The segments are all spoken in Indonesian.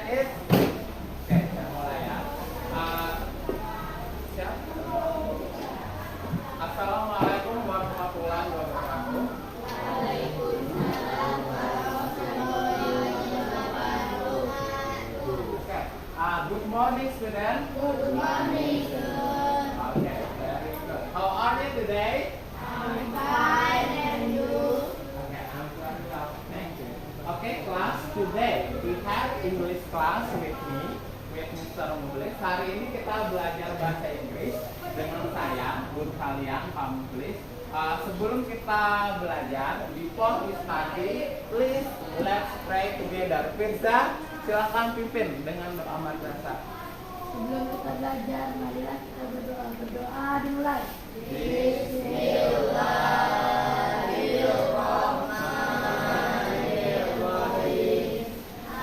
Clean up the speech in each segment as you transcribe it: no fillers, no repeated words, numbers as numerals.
is. Oke, kita mulai ya. Siapa? Assalamualaikum warahmatullahi wabarakatuh. Waalaikumsalam warahmatullahi wabarakatuh. Okay. Good morning, student. Good morning, student. Okay, very good. How are you today? I'm fine, and you? Okay, I'm very well. Thank you. Okay, class. Today we have English class with me, with Mr. Mulis. Hari ini kita belajar bahasa Inggris dengan saya, guru kalian, Pak Mulis. Sebelum kita belajar, before we study, please let's pray together. Firza, silakan pimpin dengan doa madrasah. Sebelum kita belajar, marilah kita berdoa dimulai. Bismillahirrahmanirrahim.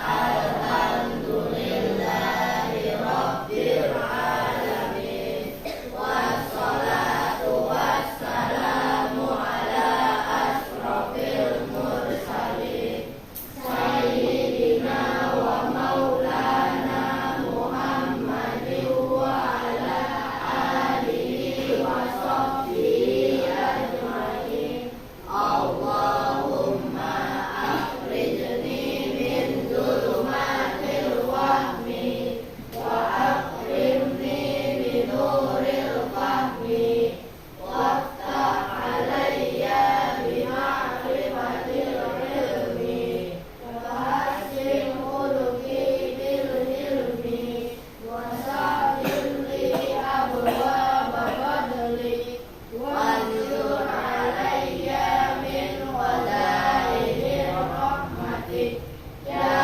Alhamdulillahirabbil alamin. Wassalatu wassalamu ala asrofil mursalin. Sayyidina wa maulana Muhammadin wa ala alihi wa sahbihi ajma'in. Allahumma akhrijni min zulumatil wahmi wa akrimni bi nuril fahmi waftah alayya bi ma'rifatil ilmi wa hasin khuluqi bil ilmi wa sahil li abwaaba fadli wanzur alayya min wadaihir rahmatik ya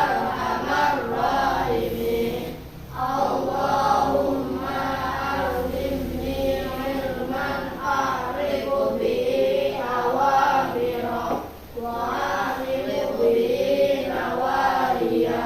arhamar rahimin. Allahumma alimni ilman a'rifu bihi awamira wa a'rifu bihi nawariya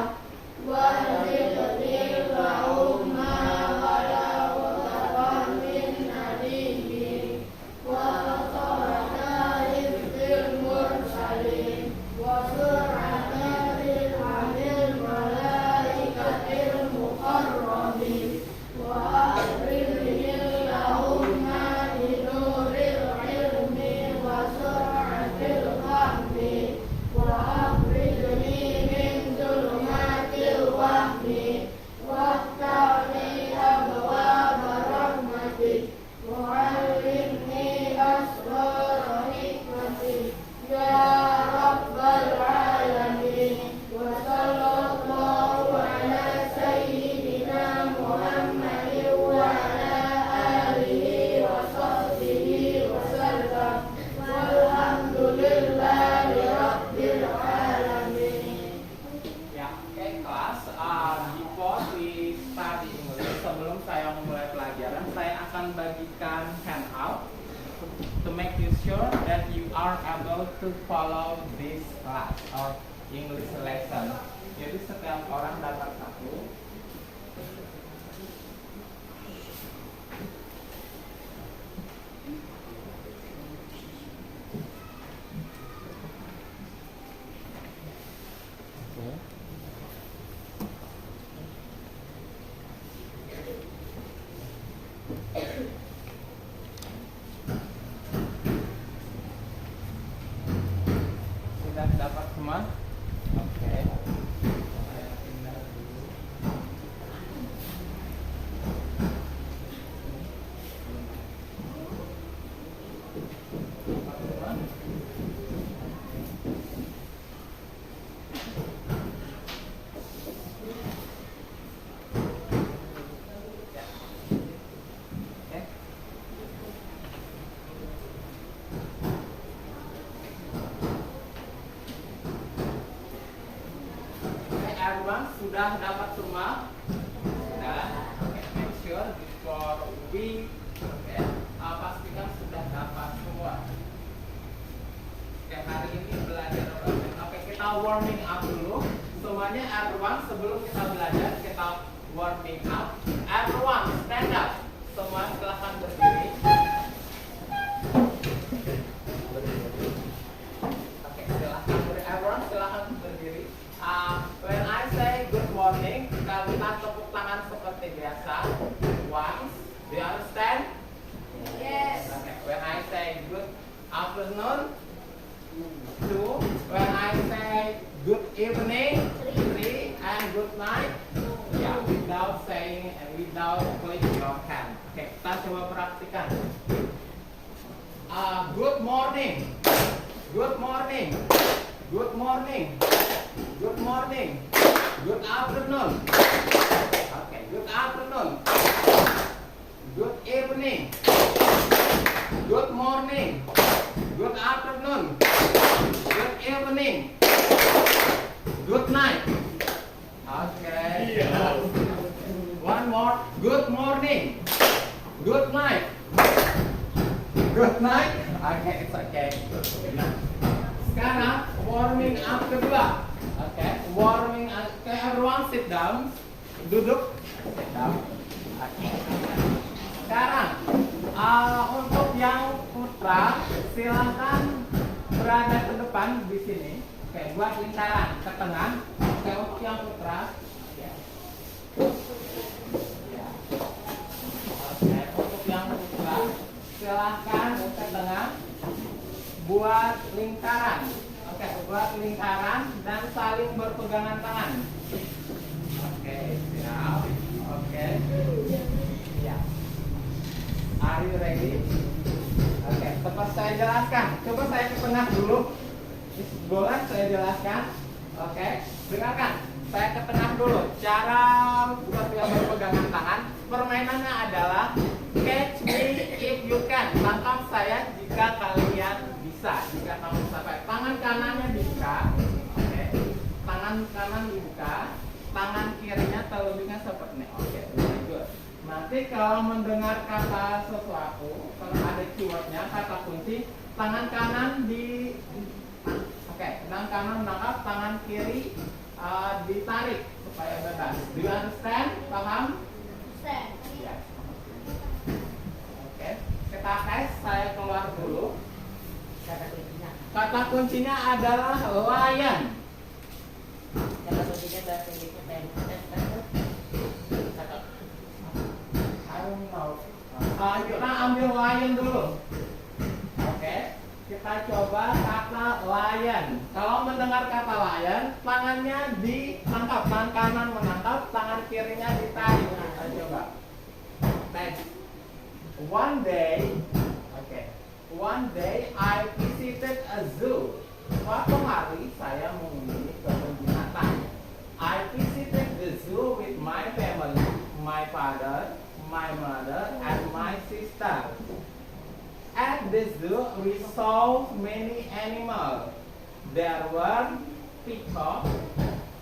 wa zidni lahumma ghalawatan min nabiyyin wa qatarata hifzil mursalin wa sur'ata bil hamil malaikatil muqarrabin wa akrimni lahumma bi nuril ilmi wa sur'atil fahmi wa akhrijni min zulumatil wahmi waftah li abwaaba rahmatik wa 'allimni asrara hikmatik ya rabbal alamin. Wa sallallahu ala sayyidina Muhammadin wa ala alihi wa sahbihi wa sallam walhamdulillahi rabbil alamin. Ya, oke kelas. Before we study English, sebelum saya memulai pelajaran, saya akan bagikan handout to make you sure that you are able to follow this class or English lesson. Jadi setiap orang dapat satu. Sudah dapat semua? Oke. Saya pindah dulu. Dapat semua? Ya. Oke. Everyone sudah dapat semua? Sudah. Oke, make sure before we pastikan sudah dapat semua. Oke, hari ini belajar apa? Oke, kita warming up dulu. Semuanya everyone, sebelum kita belajar kita warming up. Everyone stand up. Semua silahkan berdiri. Oke, silahkan berdiri. Everyone silahkan berdiri. When I say seperti biasa. Once. Do you understand? Yes. Okay. When I say good afternoon, 2. When I say good evening, 3. And good night, yeah, without saying and without clicking your hand. Oke, kita coba praktikan. Good morning, good morning, good morning, good morning, good afternoon. Okay, good afternoon, good evening, good morning, good afternoon, good evening, good night. Okay. One more. Good morning. Good night. Good night. Okay, it's okay. Nah, sekarang warming up kedua. Okay, warming up. Okay, everyone sit down. Duduk. Sit down. Okay. Sekarang untuk yang putra silahkan berada ke depan di sini. Oke, buat lingkaran ke tengah. Oke, untuk yang putra. Ya. Ya. Oke, untuk yang putra silahkan ke tengah. Buat lingkaran. Oke, buat lingkaran dan saling berpegangan tangan. Oke, siap. Oke. Ya. Are you ready? Oke, tepat saya jelaskan. Coba saya ke tengah dulu. Boleh saya jelaskan? Oke, dengarkan. Saya ke tengah dulu. Cara buat yang berpegangan tangan, permainannya adalah catch me if you can. Tangkap saya jika kalian bisa. Jika kamu sampai tangan kanannya dibuka, oke. Tangan kanan dibuka, tangan kirinya telunjuknya seperti ini. Oke, very good. Nanti kalau mendengar kata sesuatu, kalau ada keywordnya, kata kunci, tangan kanan di tangan kanan menangkap, tangan kiri ditarik supaya bebas. Do you understand? Paham? Understand. Ya. Oke. Kita tes, saya keluar dulu. Kata kuncinya adalah lion. Kata kuncinya bahasa Inggrisnya I don't know. Kita ambil lion dulu. Oke. Kita coba kata lion. Kalau mendengar kata lion, tangannya ditangkap, tangan kanan menangkap, tangan kirinya ditarik. Kita coba. Next. One day I visited a zoo. Suatu hari saya mengunjungi kebun binatang. I visited the zoo with my family, my father, my mother, and my sister. At the zoo, we saw many animals. There were peacock,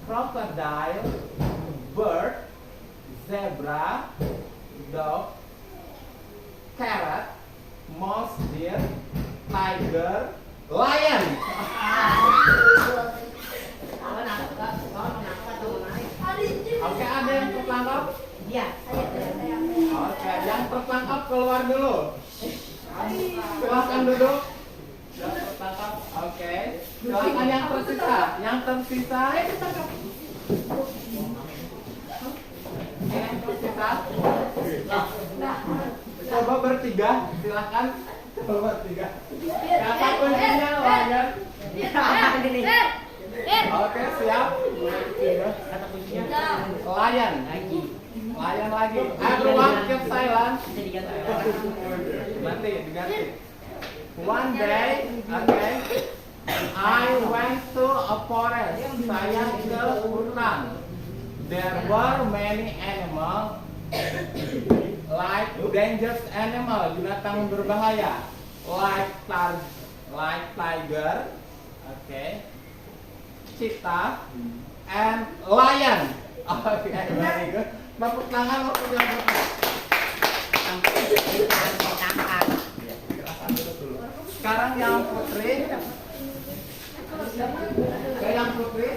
crocodile, bird, zebra, dog, carrot, mouse deer, tiger, lion. Oke, ada yang tertangkap? Iya, saya. Oke, yang tertangkap keluar dulu. Silakan duduk. Yang tertangkap, oke. Silakan yang tersisa. Yang tersisa. Yang tersisa. Coba bertiga, silakan. Coba bertiga. Kata kuncinya lion. Oke, siap. Kata kuncinya Lion. lagi. Lion lagi. Everyone keep silent. Bisa diganti. Nanti diganti. One day, okay, I went to a forest. Saya ke hutan. There were many animals, like dangerous animal, binatang berbahaya, like tiger, okay, cheetah, and lion. Okay, very good. Tepuk tangan untuk yang pertama. Sekarang yang putri. Yang putri.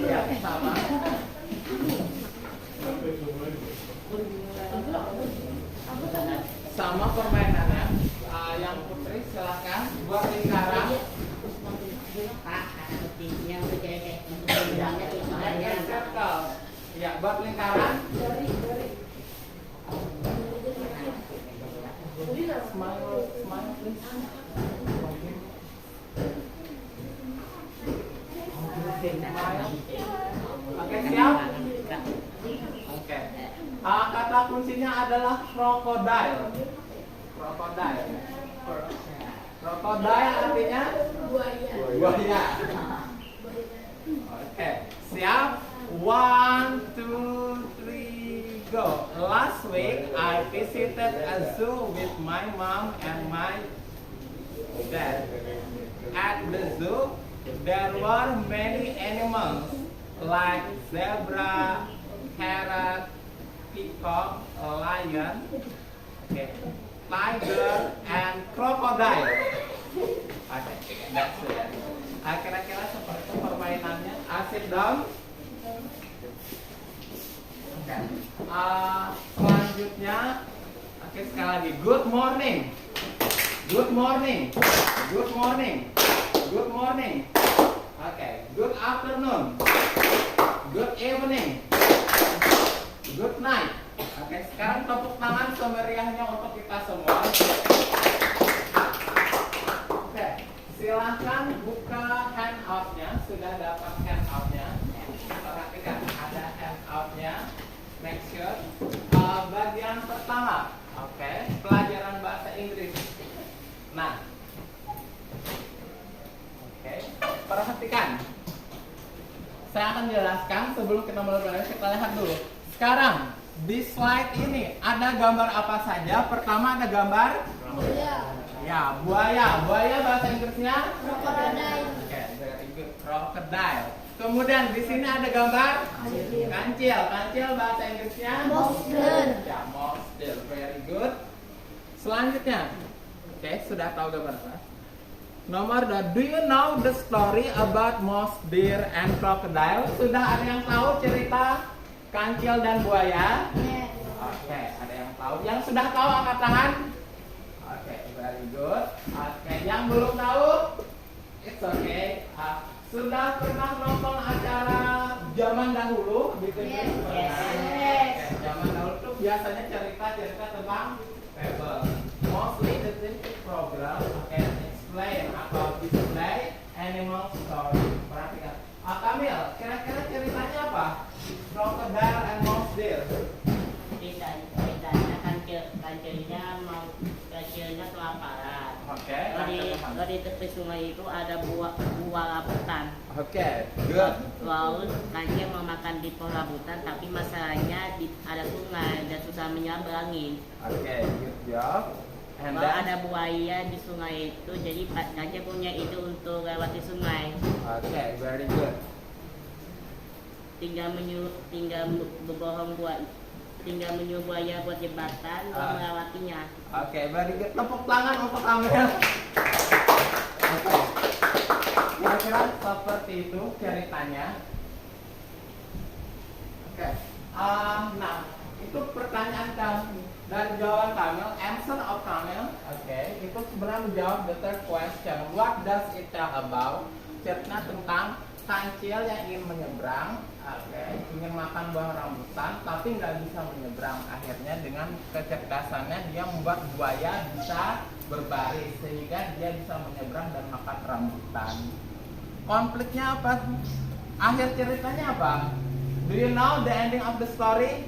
Ya, sama. Sama permainannya. Yang putri silakan buat lingkaran. Pak, kata kuncinya udah kayak Ya, circle. Ya, buat lingkaran. Dari. Smile, smile please. Oke, siap? Oke. Kata kuncinya adalah crocodile. Crocodile. Crocodile artinya Buaya. buaya. Oke, siap? 1, 2, 3, go. Last week I visited a zoo with my mom and my dad. At the zoo, there were many animals like zebra, parrot, peacock, lion, tiger, and crocodile. Oke, that's it. Kira-kira seperti itu permainannya. Sit down. Oke. Selanjutnya, sekali lagi. Good morning. Good morning. Good morning. Good morning. Oke. Good afternoon. Good evening. Good night. Oke, sekarang tepuk tangan semeriahnya untuk kita semua. Oke, silahkan buka handout-nya. Sudah dapat handout-nya. Perhatikan, ada handout-nya. Make sure. Bagian pertama, oke, pelajaran bahasa Inggris. Nah, oke, perhatikan. Saya akan jelaskan sebelum kita mulai belajar. Kita lihat dulu. Sekarang di slide ini ada gambar apa saja? Pertama ada gambar Buaya. ya buaya. Buaya bahasa Inggrisnya Crocodile. oke, very good. Crocodile. Kemudian di sini ada gambar kancil. Kancil bahasa Inggrisnya Monster. ya, monster. Very good. Selanjutnya, oke, sudah tahu gambar apa? Nomor 2, do you know the story about mouse, deer, and crocodile? Sudah ada yang tahu cerita kancil dan buaya? Yes. Oke, ada yang tahu. Yang sudah tahu angkat tangan. Oke, very good. Oke, yang belum tahu, it's okay. Sudah pernah nonton acara zaman dahulu di TV? Yes. Oke, zaman dahulu tuh biasanya cerita-cerita tentang fable. Mostly the TV program akan explain atau display animal story. Perhatikan. Kamil, kira-kira ceritanya apa? Crocodile and mouse deer. Bedanya kancilnya kelaparan. Oke. Kalau di tepi sungai itu ada buah rambutan. Oke. Good. Lalu kancil mau makan di pohon rambutan, tapi masalahnya ada sungai dan susah menyeberangi. Oke. Good job. And Kalau then, ada buaya di sungai itu, jadi kancil punya itu untuk lewati sungai. oke, very good. Tinggal menyuruh buaya buat jembatan lalu melewatinya. Oke, very good. Tepuk tangan untuk Kamil. Oke. Kira-kira seperti itu ceritanya. Oke. Nah, itu pertanyaan kami dari jawaban Kamil, answer of Kamil. Oke, itu sebenarnya menjawab the third question. What does it tell about? Cerita tentang kancil yang ingin menyeberang, ingin makan buah rambutan, tapi nggak bisa menyeberang. Akhirnya dengan kecerdasannya dia membuat buaya bisa berbaris sehingga dia bisa menyeberang dan makan rambutan. Konfliknya apa? Akhir ceritanya apa? Do you know the ending of the story?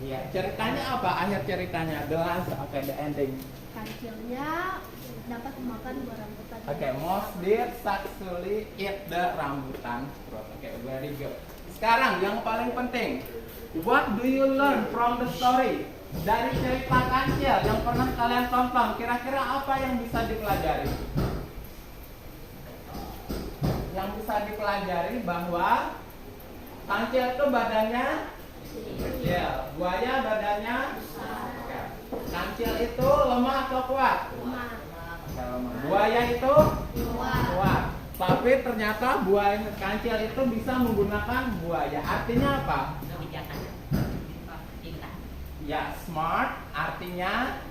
Iya. Ceritanya apa? Akhir ceritanya, the last, the ending. Kancilnya dapat memakan buah rambutan. Mouse deer successfully eat the rambutan fruit. Very good. Sekarang yang paling penting, what do you learn from the story? Dari cerita kancil yang pernah kalian tonton, kira-kira apa yang bisa dipelajari? Yang bisa dipelajari bahwa kancil itu badannya kecil, buaya badannya besar. Kancil itu lemah atau kuat? Lemah. Buaya itu Kuat. kuat. Tapi ternyata buaya kancil itu bisa menggunakan buaya. Artinya apa? Kebijakan. Cinta. Ya, smart artinya,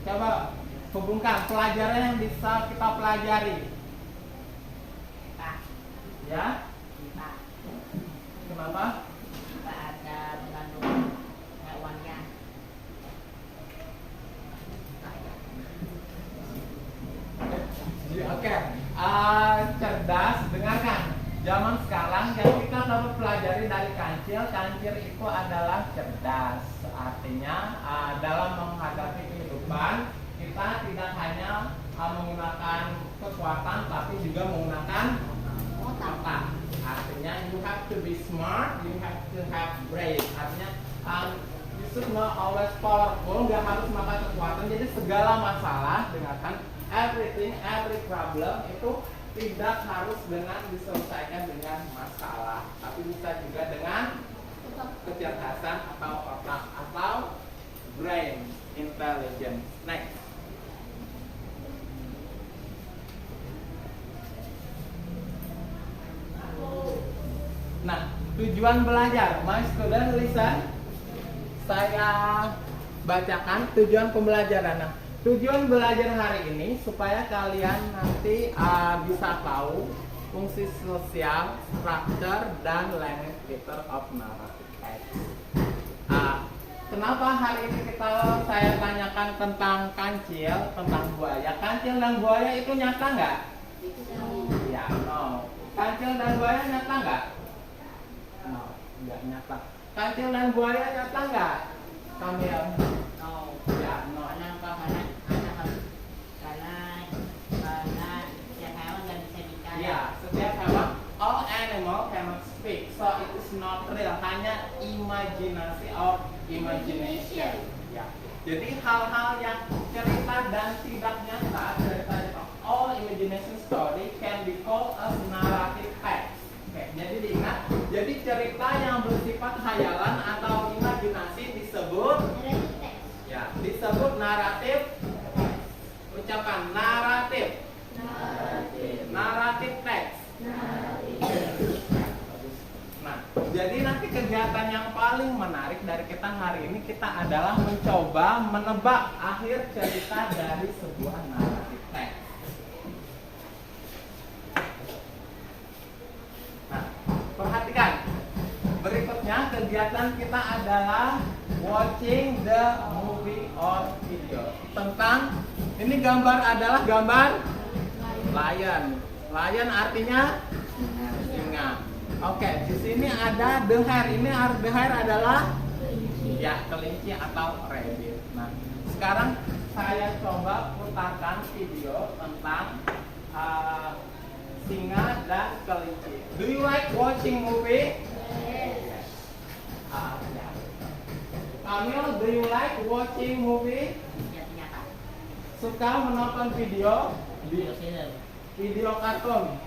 coba hubungkan pelajaran yang bisa kita pelajari. Cinta. Ya, Cinta. kenapa? Ada dengarkan. Zaman sekarang yang kita dapat pelajari dari kancil itu adalah cerdas. Artinya dalam menghadapi kehidupan kita tidak hanya menggunakan kekuatan tapi juga menggunakan otak. Artinya you have to be smart, you have to have brain. Artinya you should not always powerful, nggak harus makan kekuatan. Jadi segala masalah, dengarkan, every problem itu tidak harus dengan diselesaikan dengan masalah, tapi bisa juga dengan kecerdasan atau otak atau brain, intelligence. Next. Nah, tujuan belajar, my student listen. Saya bacakan tujuan pembelajaran. Nah, tujuan belajar hari ini supaya kalian nanti bisa tahu fungsi sosial, structure, dan language feature of narrative text. Kenapa hari ini saya tanyakan tentang kancil, tentang buaya? Kancil dan buaya itu nyata nggak? Ya, no. Kancil dan buaya nyata nggak? No, nggak nyata. Kancil dan buaya nyata nggak? Kamil? No. Ya, no. Karena setiap hewan nggak bisa bicara. Ya, setiap hewan, all animal cannot speak, so it is not real, hanya imajinasi or imagination. Ya, jadi hal-hal yang cerita dan tidak nyata, all imagination story can be called as narrative text. Oke, jadi diingat, jadi cerita yang bersifat khayalan atau imajinasi disebut naratif. Ucapkan naratif. Naratif teks. Nah, jadi nanti kegiatan yang paling menarik dari kita hari ini adalah mencoba menebak akhir cerita dari sebuah naratif teks. Nah, perhatikan. Berikutnya kegiatan kita adalah watching the movie or video. Tentang ini gambar adalah gambar lion. Lion artinya singa. Oke, di sini ada the hare. Ini the hare adalah ya kelinci atau rabbit. Nah, sekarang saya coba putarkan video tentang singa dan kelinci. Do you like watching movie? Ya. Kamil, do you like watching movie? Nyata. Suka menonton video? Video kartun?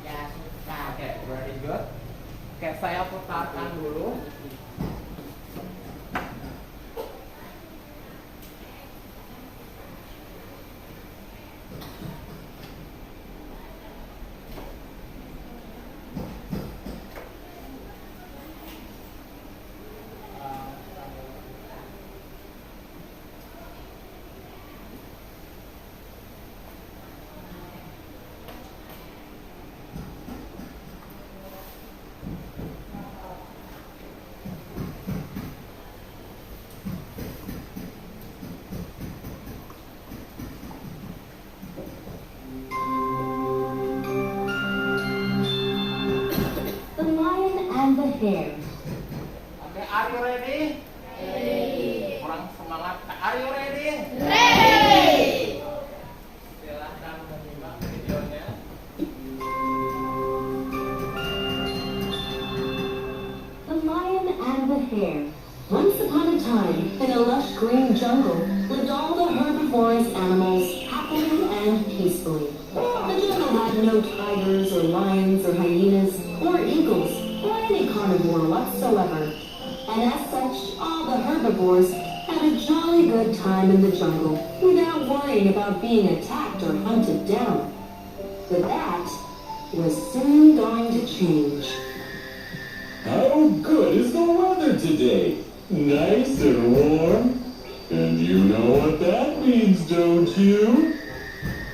Ya suka. Oke, very good. Oke, saya putarkan dulu. Hare. Oke, are you ready? Ready. Kurang semangat. Are you ready? Ready. Silahkan menyimak videonya. The Lion and the Hare. Once upon a time, in a lush green jungle, lived all the herbivorous animals happily and peacefully. The jungle had no tigers or lions or hyenas or eagles or any carnivore whatsoever. And as such, all the herbivores had a jolly good time in the jungle without worrying about being attacked or hunted down. But that was soon going to change. How good is the weather today? Nice and warm. And you know what that means, don't you?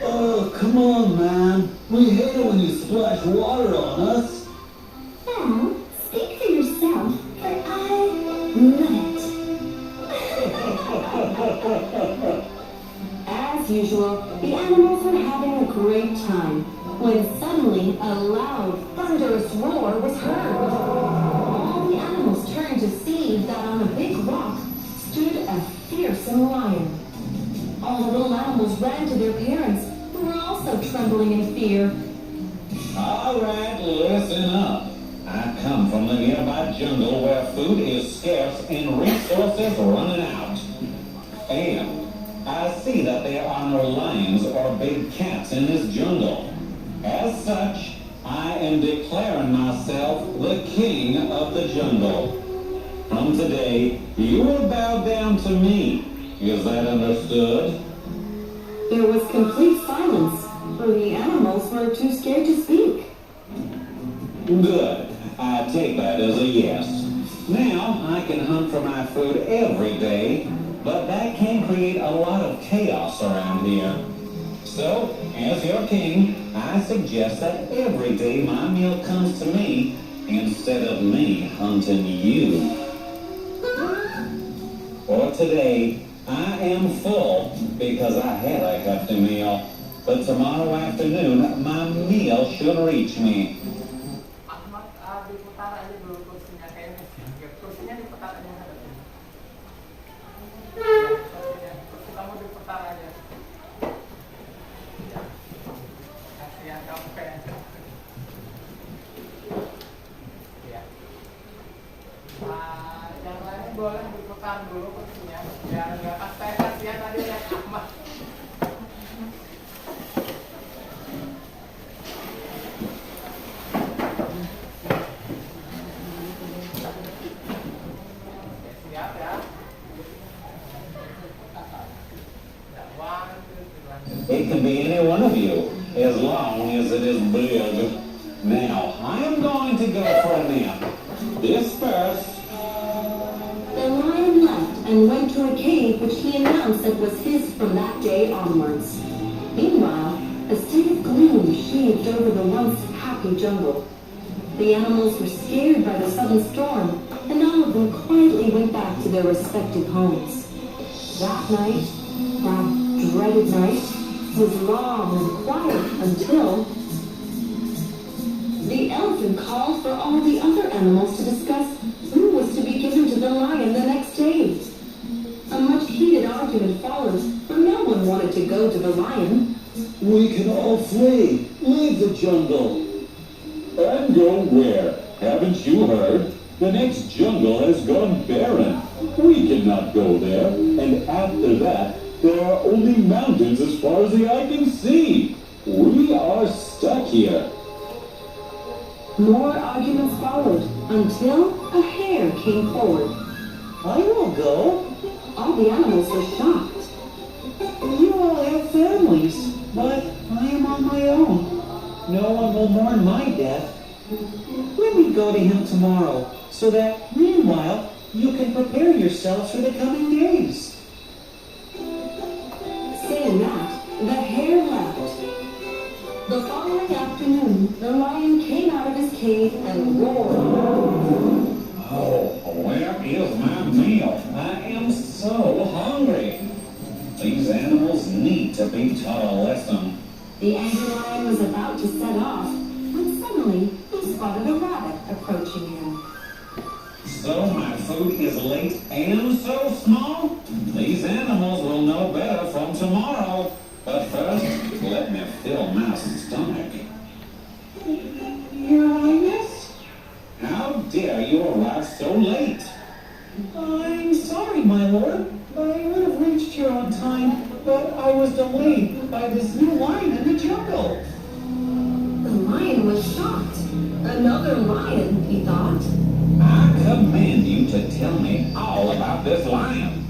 Oh, come on, man. We hate it when you splash water on us. Well, speak for yourself, but I love it. As usual, the animals were having a great time, when suddenly a loud, thunderous roar was heard. All the animals turned to see that on a big rock stood a fearsome lion. All the little animals ran to their parents, who were also trembling in fear. All right, listen up. I come from the nearby jungle where food is scarce and resources running out. And I see that there are no lions or big cats in this jungle. As such, I am declaring myself the king of the jungle. From today, you will bow down to me. Is that understood? There was complete silence, for the animals were too scared to speak. Good. I take that as a yes. Now, I can hunt for my food every day, but that can create a lot of chaos around here. So, as your king, I suggest that every day my meal comes to me instead of me hunting you. For today, I am full because I had a hefty meal. But tomorrow afternoon, my meal should reach me. Ahmad, diputar aja dulu kursinya kayaknya. Kursinya diputar aja hadapnya. Kursi kamu diputar aja. Ya. Kasihan kamu kayaknya. Ya. Yang lain boleh diputar dulu kursinya. Biar nggak pas saya kasihan tadi lihat Ahmad. It can be any one of you, as long as it is big. Now, I am going to go for a nap. Disperse. The lion left and went to a cave which he announced that was his from that day onwards. Meanwhile, a state of gloom shaved over the once happy jungle. The animals were scared by the sudden storm, and all of them quietly went back to their respective homes. That night, that dreaded night, was long and quiet until the elephant called for all the other animals to discuss who was to be given to the lion the next day. A much heated argument followed, for no one wanted to go to the lion. We can all flee, leave the jungle. And go where? Haven't you heard? The next jungle has gone barren. We cannot go there. And after that, there are only mountains as far as the eye can see. We are stuck here. More arguments followed, until a hare came forward. I will go. All the animals were shocked. You all have families, but I am on my own. No one will mourn my death. Let me go to him tomorrow, so that, meanwhile, you can prepare yourselves for the coming days. Saying that, the hare left. The following afternoon, the lion came out of his cave and roared. Oh, where is my meal? I am so hungry. These animals need to be taught a lesson. The angry lion was about to set off, when suddenly he spotted a rabbit approaching him. So my food is late and so small? These animals will know better from tomorrow. But first, let me fill my stomach. Your Highness? How dare you arrive so late? I'm sorry, my lord. I would have reached here on time, but I was delayed by this new lion in the jungle. The lion was shocked. Another lion, he thought. I command you to tell me all about this lion.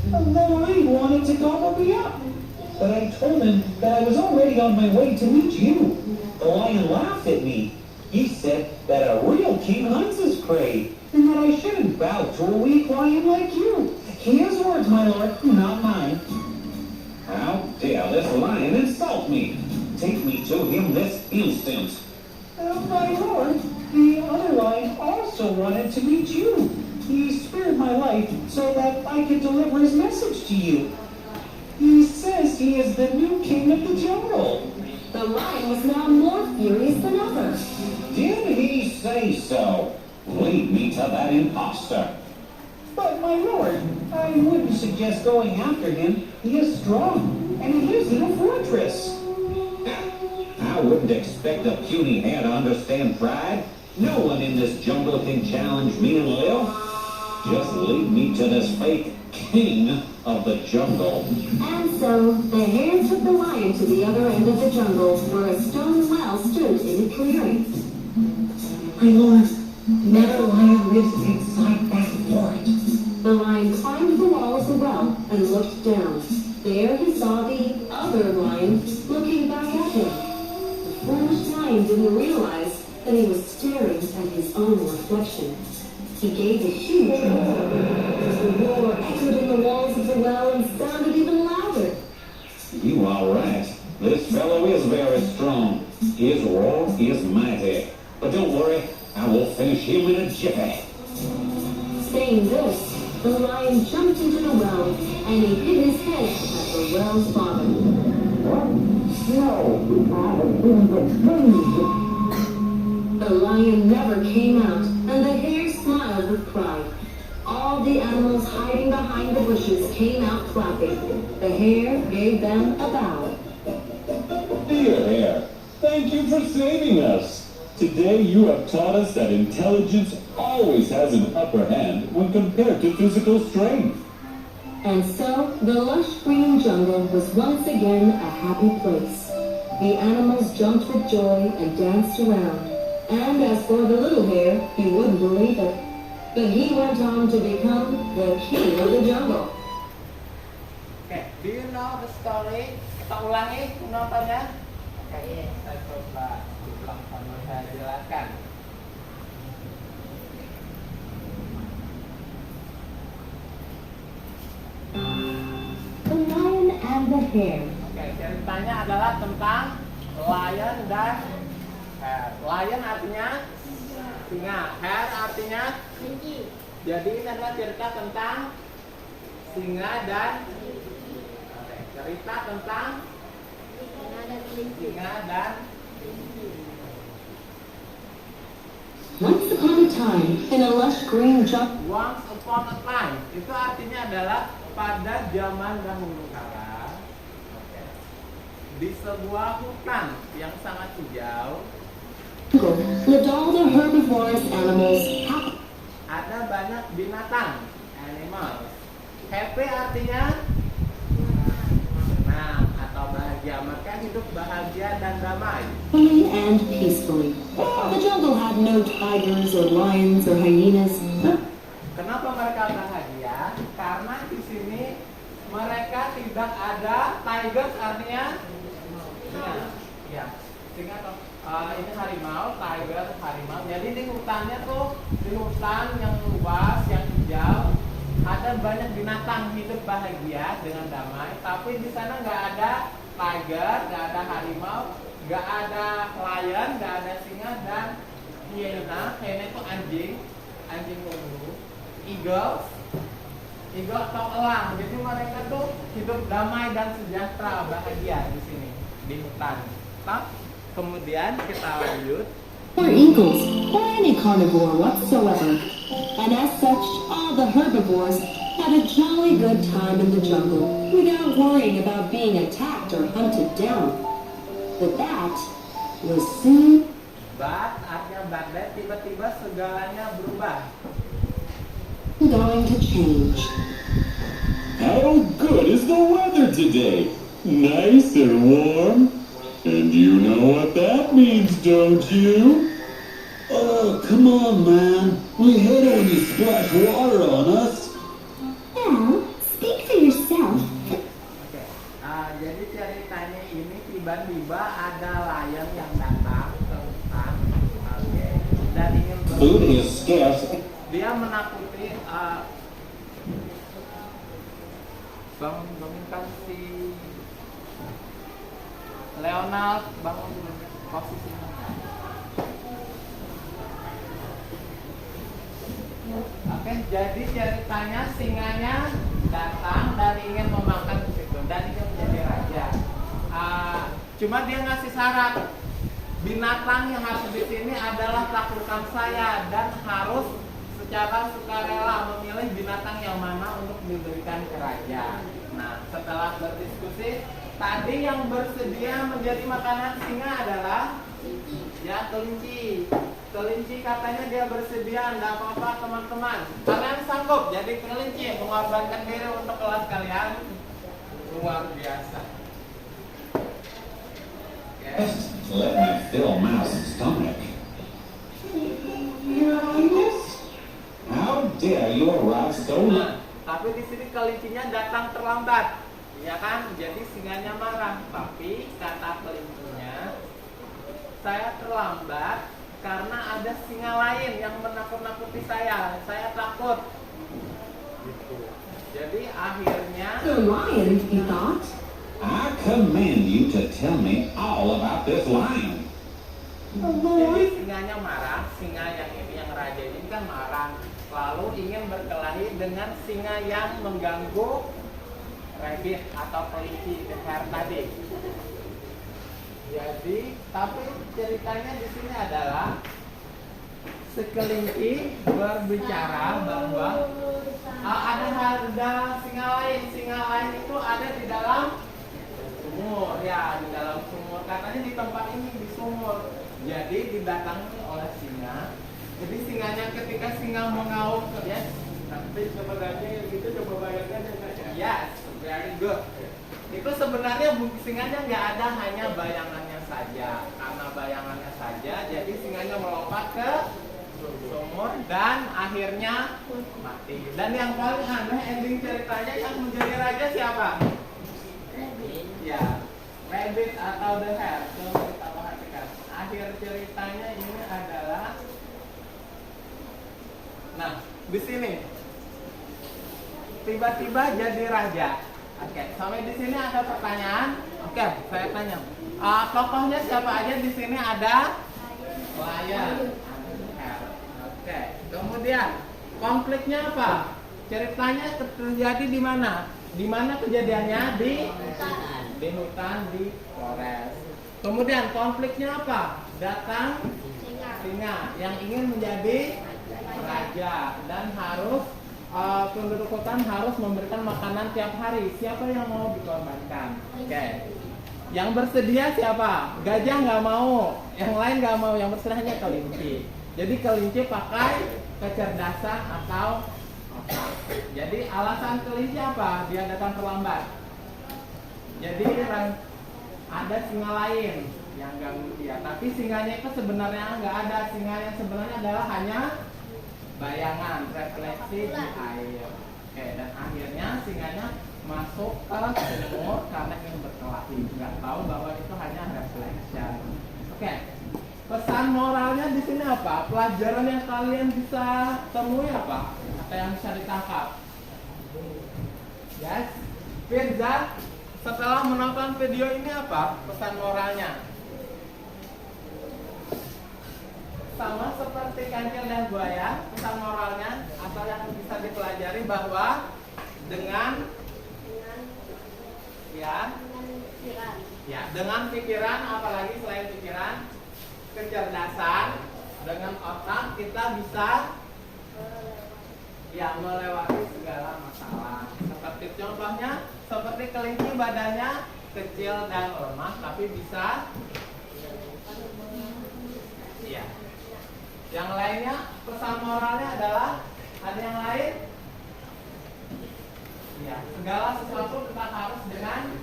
The lion wanted to gobble me up, but I told him that I was already on my way to meet you. The lion laughed at me. He said that a real king hunts his prey, and that I shouldn't bow to a weak lion like you. His words, my lord, not mine. How dare this lion insult me? Take me to him this instant. My lord, the other lion also wanted to meet you. He spared my life so that I could deliver his message to you. He says he is the new king of the jungle. The the lion was now more furious than ever. Did he say so? Lead me to that imposter. But, my lord, I wouldn't suggest going after him. He is strong, and he lives in a fortress. I wouldn't expect a puny hare to understand pride. No one in this jungle can challenge me and live. Just lead me to this fake king of the jungle. And so the hare took the lion to the other end of the jungle where a stone well stood in a clearing. My lord, never lion lives inside that fort. The lion climbed the wall of the well and looked down. There he saw the other lion looking back at him. The foolish lion didn't realize that he was staring at his own reflection. He gave a huge roar as the roar echoed in the walls of the well and sounded even louder. You are right. This fellow is very strong. His roar is mighty. But don't worry, I will finish him in a jiffy. Saying this, the lion jumped into the well and he hit his head at the well's bottom. The lion never came out, and the hare smiled with pride. All the animals hiding behind the bushes came out clapping. The hare gave them a bow. Dear hare, thank you for saving us. Today you have taught us that intelligence always has an upper hand when compared to physical strength. And so, the lush green jungle was once again a happy place. The animals jumped with joy and danced around. And as for the little hare, he wouldn't believe it. But he went on to become the king of the jungle. Okay, do you know the story? Kita ulangi penontonnya. Oke, saya coba ulang sambil saya jelaskan. The lion and the hare. Oke, ceritanya adalah tentang lion dan hare. Lion artinya singa, hare artinya kelinci. Jadi ini adalah cerita tentang singa dan cerita tentang singa dan Once upon a time, in a lush green jungle. once upon a time. Itu artinya adalah pada zaman dahulu kala. Di sebuah hutan yang sangat hijau Lived all the herbivorous animals. ada banyak binatang, animals. Happy artinya senang atau bahagia, maka hidup bahagia dan damai. Happily and peacefully. The jungle had no tigers or lions or hyenas. Kenapa mereka bahagia? Karena di sini mereka tidak ada tigers, artinya singa. Ya, singa atau ini harimau, tiger, harimau. Jadi di hutannya tuh, di hutan yang luas, yang hijau, ada banyak binatang hidup bahagia dengan damai. Tapi di sana nggak ada tiger, nggak ada harimau, nggak ada lion, nggak ada singa dan hyena. Hyena itu anjing, anjing ungu. Eagles atau elang. Jadi mereka tuh hidup damai dan sejahtera, bahagia di sini di hutan. Kemudian kita lanjut. Or eagles, or any carnivore whatsoever. And as such, all the herbivores had a jolly good time in the jungle without worrying about being attacked or hunted down. But that was soon Artinya badai, tiba-tiba segalanya berubah. going to change. How good is the weather today? Nice and warm. And you know what that means, don't you? Oh, come on, man. We hate it when you splash water on us. Well, speak for yourself. Oke, jadi ceritanya ini tiba-tiba ada lion yang datang ke hutan, dan ingin Food is scarce. dia menakuti bangunkan si Leonard, bangun posisinya. Oke, jadi ceritanya singanya datang dan ingin memakan ke situ dan ingin menjadi raja. Cuma dia ngasih syarat, binatang yang harus di sini adalah taklukan saya dan harus secara sukarela memilih binatang yang mana untuk diberikan ke raja. Nah, setelah berdiskusi, tadi yang bersedia menjadi makanan singa adalah ya kelinci. Kelinci katanya dia bersedia, enggak apa-apa teman-teman. Kalian sanggup jadi kelinci mengorbankan diri untuk kelas kalian? Luar biasa. Just let me fill Mouse's stomach. How dare you arrive so late? Nah, tapi di sini kelincinya datang terlambat, ya kan? Jadi singanya marah. Tapi kata kelincinya, saya terlambat karena ada singa lain yang menakut-nakuti saya. Saya takut. Gitu. Jadi akhirnya The lion, he thought. I command you to tell me all about this lion. jadi singanya marah. Singa yang ini, yang raja ini kan marah. Lalu ingin berkelahi dengan singa yang mengganggu rabbit atau kelinci the hare tadi. Jadi, tapi ceritanya di sini adalah sekelinci berbicara bahwa ada singa lain. Singa lain itu ada di dalam sumur, ya, di dalam sumur. Katanya di tempat ini di sumur. Jadi didatangi oleh singa. Jadi singanya ketika singa mengaum, yes, nanti sebenarnya gitu, coba bayangkan ya. Yes, very good. Itu sebenarnya singanya nggak ada, hanya bayangannya saja. Karena bayangannya saja, jadi singanya melompat ke sumur dan akhirnya mati. Dan yang paling aneh ending ceritanya yang menjadi raja siapa? Ya, rabbit atau the hare. Coba kita perhatikan. Akhir ceritanya ini adalah, nah, di sini tiba-tiba jadi raja. Oke, sampai di sini ada pertanyaan. Oke, saya tanya. Tokohnya siapa aja di sini? Ada lion. Oke, kemudian konfliknya apa? Ceritanya terjadi di mana? Di mana kejadiannya? Di hutan, di forest. Kemudian konfliknya apa? Datang singa yang ingin menjadi raja dan harus penduduk hutan harus memberikan makanan tiap hari. Siapa yang mau dikorbankan? Oke. Yang bersedia siapa? Gajah nggak mau, yang lain nggak mau, yang bersedia hanya kelinci. Jadi kelinci pakai kecerdasan atau otak. Jadi alasan kelinci apa? Dia datang terlambat. Jadi ada singa lain yang ganggu dia. Tapi singanya itu sebenarnya nggak ada. Singa yang sebenarnya adalah hanya bayangan, refleksi di air. Oke, dan akhirnya singanya masuk ke sumur karena ingin berkelahi. Nggak tahu bahwa itu hanya reflection. Oke, pesan moralnya di sini apa? Pelajaran yang kalian bisa temui apa? Atau yang bisa ditangkap? Yes, Firza, setelah menonton video ini apa pesan moralnya? Sama seperti kancil dan buaya, pesan moralnya atau yang bisa dipelajari bahwa dengan dengan pikiran, apalagi selain pikiran, kecerdasan, dengan otak kita bisa melewati segala masalah. Seperti contohnya, seperti kelinci badannya kecil dan lemah, tapi bisa Yang lainnya, pesan moralnya adalah ada yang lain? Ya, segala sesuatu kita harus dengan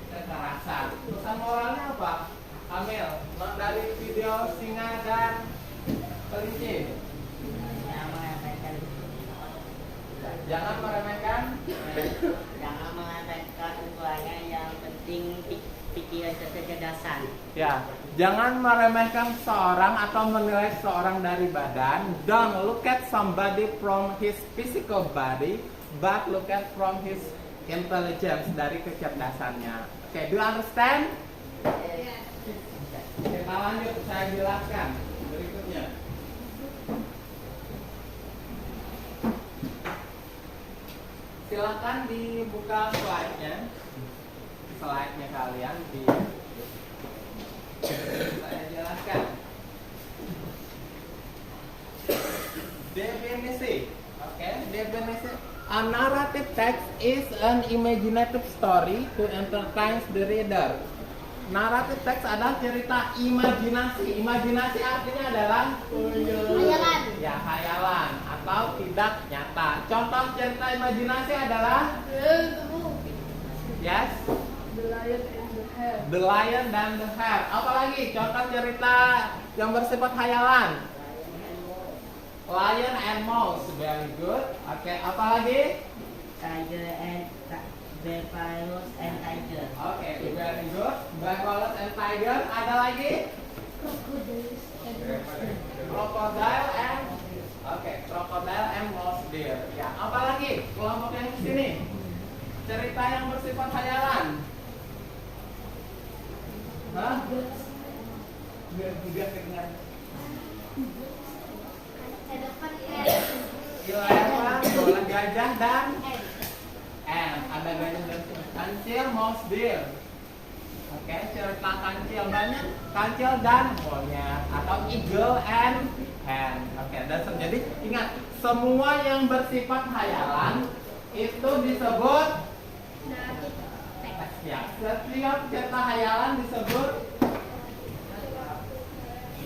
kekerasan. Pesan moralnya apa? Amil, dari video singa dan kelinci. Jangan meremehkan. Jangan meremehkan ukurannya, yang penting pikiran kecerdasan. Ya, jangan meremehkan seorang atau menilai seorang dari badan. Don't look at somebody from his physical body, but look at from his intelligence, dari kecerdasannya. Oke, do you understand? Kita lanjut, saya jelaskan berikutnya. Silakan dibuka slide-nya kalian di A narrative text is an imaginative story to entertain the reader. Narrative text adalah cerita imajinasi. Imajinasi artinya adalah Hayalan. ya hayalan atau tidak nyata. Contoh cerita imajinasi adalah yes, The Lion dan the Hare. Apalagi contoh cerita yang bersifat hayalan? Lion and Mouse. Very good. Oke, apalagi? Tiger and Buffalo and Tiger. Oke, very good. Buffalo and Tiger. Ada lagi? Crocodile and Crocodile and Mouse Deer. Ya, apalagi? Kelompok yang di sini. Cerita yang bersifat hayalan. Hah? Biar juga kedengaran. Eleven, bola gajah dan ada gajah dan kancil, mouse deer. Oke, cerita kancil banyak, kancil dan monyet atau eagle and hen. Oke, dan jadi ingat semua yang bersifat hayalan itu disebut ya, setiap cerita hayalan disebut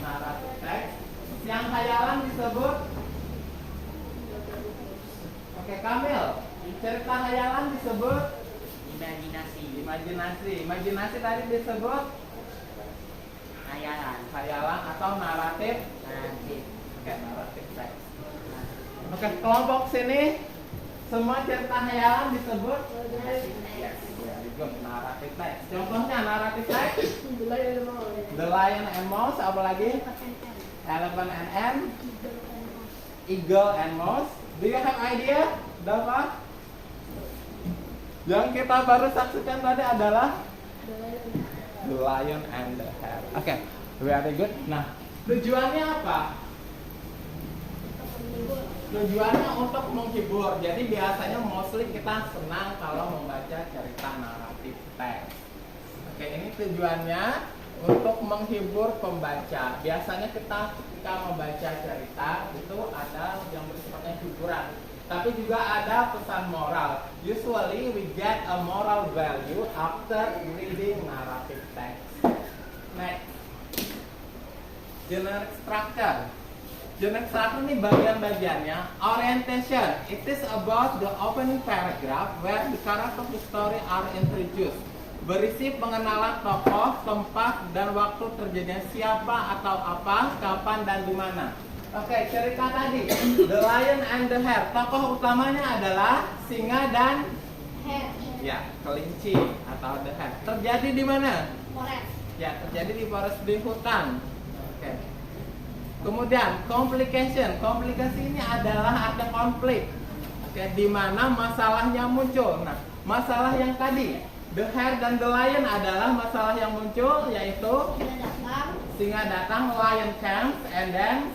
narrative text. Yang hayalan disebut oke, Kamil. Cerita hayalan disebut Imajinasi. Imajinasi tadi disebut Hayalan. hayalan atau naratif. Nanti. Oke, naratif text. Oke, kelompok sini semua cerita hayalan disebut yes, very good, naratif text. Contohnya naratif text The Lion and Mouse, apalagi? Elephant and Ant, Eagle and Mouse. Do you have idea? Dapat? Yang kita baru saksikan tadi adalah The Lion and the Hare. Oke, very good. Nah, tujuannya apa? Tujuannya untuk menghibur. Jadi biasanya mostly kita senang kalau membaca cerita naratif teks. Oke, ini tujuannya untuk menghibur pembaca. Biasanya kita ketika membaca cerita itu ada yang bersifatnya hiburan, tapi juga ada pesan moral. Usually we get a moral value after reading narrative text. Next, generic structure. Generic structure ini bagian-bagiannya. Orientation. It is about the opening paragraph where the character of the story are introduced. Berisi pengenalan tokoh, tempat, dan waktu terjadinya siapa atau apa, kapan, dan di mana. Oke, cerita tadi The Lion and the Hare. Tokoh utamanya adalah singa dan ya, kelinci atau the hare. Terjadi di mana? Ya, terjadi di forest, di hutan. Oke. Kemudian complication. Komplikasi ini adalah ada konflik. Oke, di mana masalahnya muncul. Nah, masalah yang tadi The Hare dan the Lion adalah masalah yang muncul, yaitu singa datang, lion comes, and then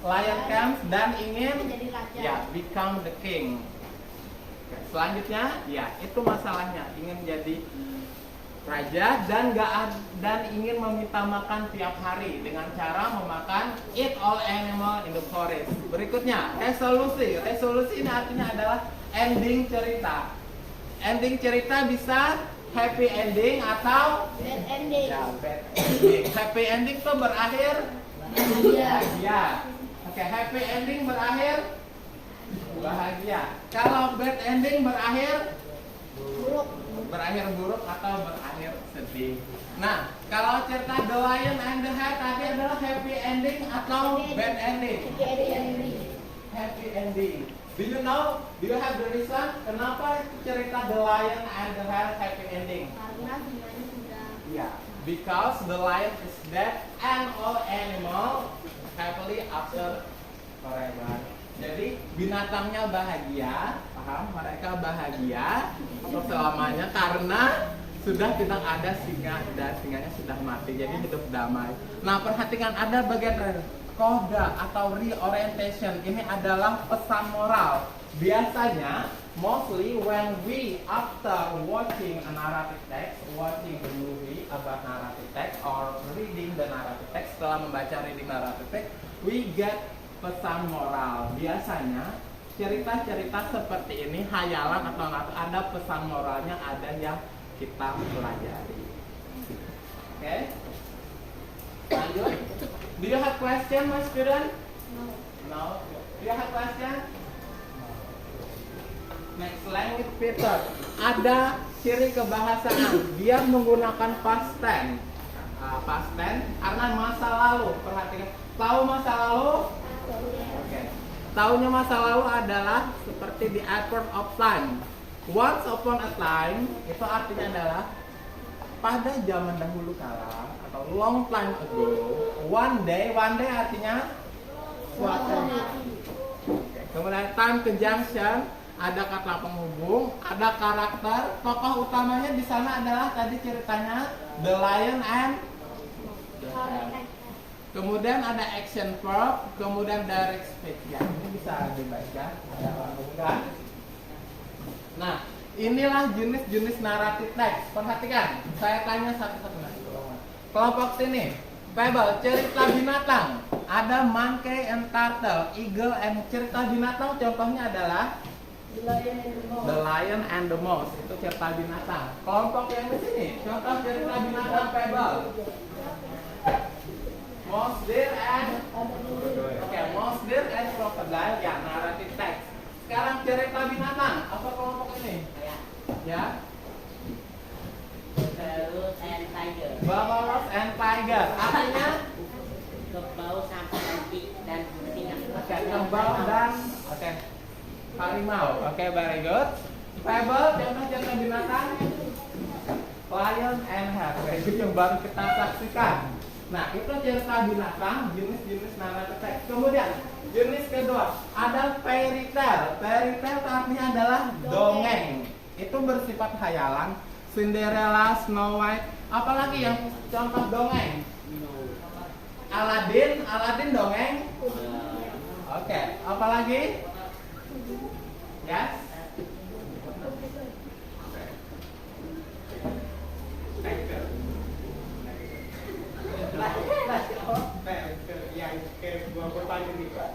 lion comes dan ingin ya become the king. Oke, selanjutnya ya itu masalahnya, ingin jadi raja dan ingin meminta makan tiap hari dengan cara memakan eat all animal in the forest. Berikutnya resolusi. Resolusi ini artinya adalah ending cerita. Ending cerita bisa happy ending atau Bad ending. ya, bad ending. Happy ending tuh berakhir bahagia. Oke, happy ending berakhir bahagia. Kalau bad ending berakhir buruk atau berakhir sedih. Nah, kalau cerita The Lion and the Hare tadi adalah happy ending atau bad ending? Happy ending. Do you know? Do you have the reason kenapa cerita The Lion and the Hare happy ending? Yeah, because the lion is dead and all animal happily after forever. Jadi binatangnya bahagia, paham? Mereka bahagia untuk selamanya karena sudah tidak ada singa dan singanya sudah mati. Jadi hidup damai. Nah, perhatikan ada bagian koda atau reorientation. Ini adalah pesan moral. Biasanya, mostly when we after watching a narrative text, watching the movie about narrative text or reading the narrative text, setelah membaca reading narrative text, we get pesan moral. Biasanya cerita-cerita seperti ini, hayalan atau ada pesan moralnya, ada yang kita pelajari. Oke? Lanjut. Do you have question, my student? No. Do you have question? Next language Peter. Ada ciri kebahasaan. Dia menggunakan past tense. Past tense karena masa lalu. Perhatikan. Tahu masa lalu? Oke. Taunya masa lalu adalah seperti the adverb of time. Once upon a time itu artinya adalah pada zaman dahulu kala atau long time ago. One day artinya suatu. Oke. Kemudian time conjunction, ada kata penghubung, ada karakter. Tokoh utamanya di sana adalah tadi ceritanya the lion and the cat. Kemudian ada action verb, kemudian direct speech. Ya, ini bisa dibaca. Nah, inilah jenis-jenis naratif teks. Perhatikan, saya tanya satu-satu. Kelompok sini, Fable, cerita binatang. Ada monkey and turtle, eagle and cerita binatang. Contohnya adalah the lion and the mouse. Itu cerita binatang. Kelompok yang di sini, contoh cerita binatang Fable. Mouse, deer, and mouse, deer, and crocodile. Ya, naratif teks. Sekarang cerita binatang. Apa kelompok ini? Ya. Terus and tiger. Buffaloes and tiger. Artinya Kerbau, sapi, anjing, dan singa. oke, kerbau dan harimau. Oke, very good. Fable, contoh cerita binatang. Lion and hare. Itu yang baru kita saksikan. Nah, itu cerita binatang, jenis-jenis naratif teks. Kemudian, jenis kedua, ada fairy tale. Fairy tale artinya adalah dongeng. Itu bersifat hayalan. Cinderella, Snow White. Apalagi yang contoh dongeng? Aladdin dongeng. Oke, apalagi? Yes. Yang ke gua bertanya nih Pak.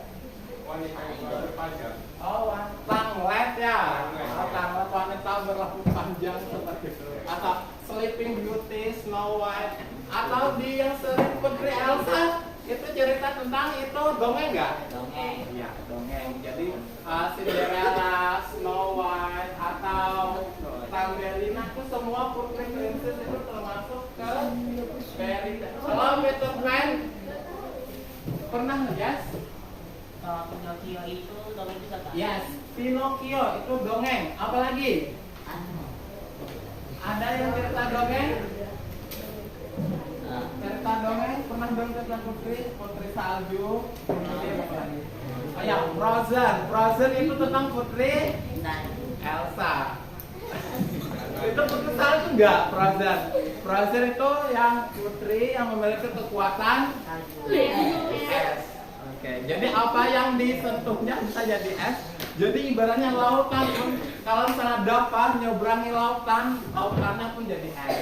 Wanita yang berpanjang. Oh, Tanglet ya. Tanglet wanita berambut panjang seperti itu. Atau Sleeping Beauty, Snow White. Atau di yang sering Putri Elsa. Itu cerita tentang itu dongeng nggak? Dongeng. Iya, dongeng. Jadi Cinderella, Snow White, atau Tambelina itu semua putri princess itu termasuk ke fairy tale. Kalau Peter Pan pernah yes? Kalau Pinocchio itu dongeng juga kan? Yes, Pinocchio itu dongeng. Apalagi? Ada yang cerita dongeng? Cerita dongeng pernah dong cerita putri salju. Oh ya, Frozen itu tentang putri Elsa. Itu putri salju enggak? Frozen itu yang putri yang memiliki kekuatan es. Oke, jadi apa yang disentuhnya bisa jadi es. Jadi ibaratnya lautan pun kalau misalnya dapat nyeberangi lautannya pun jadi es.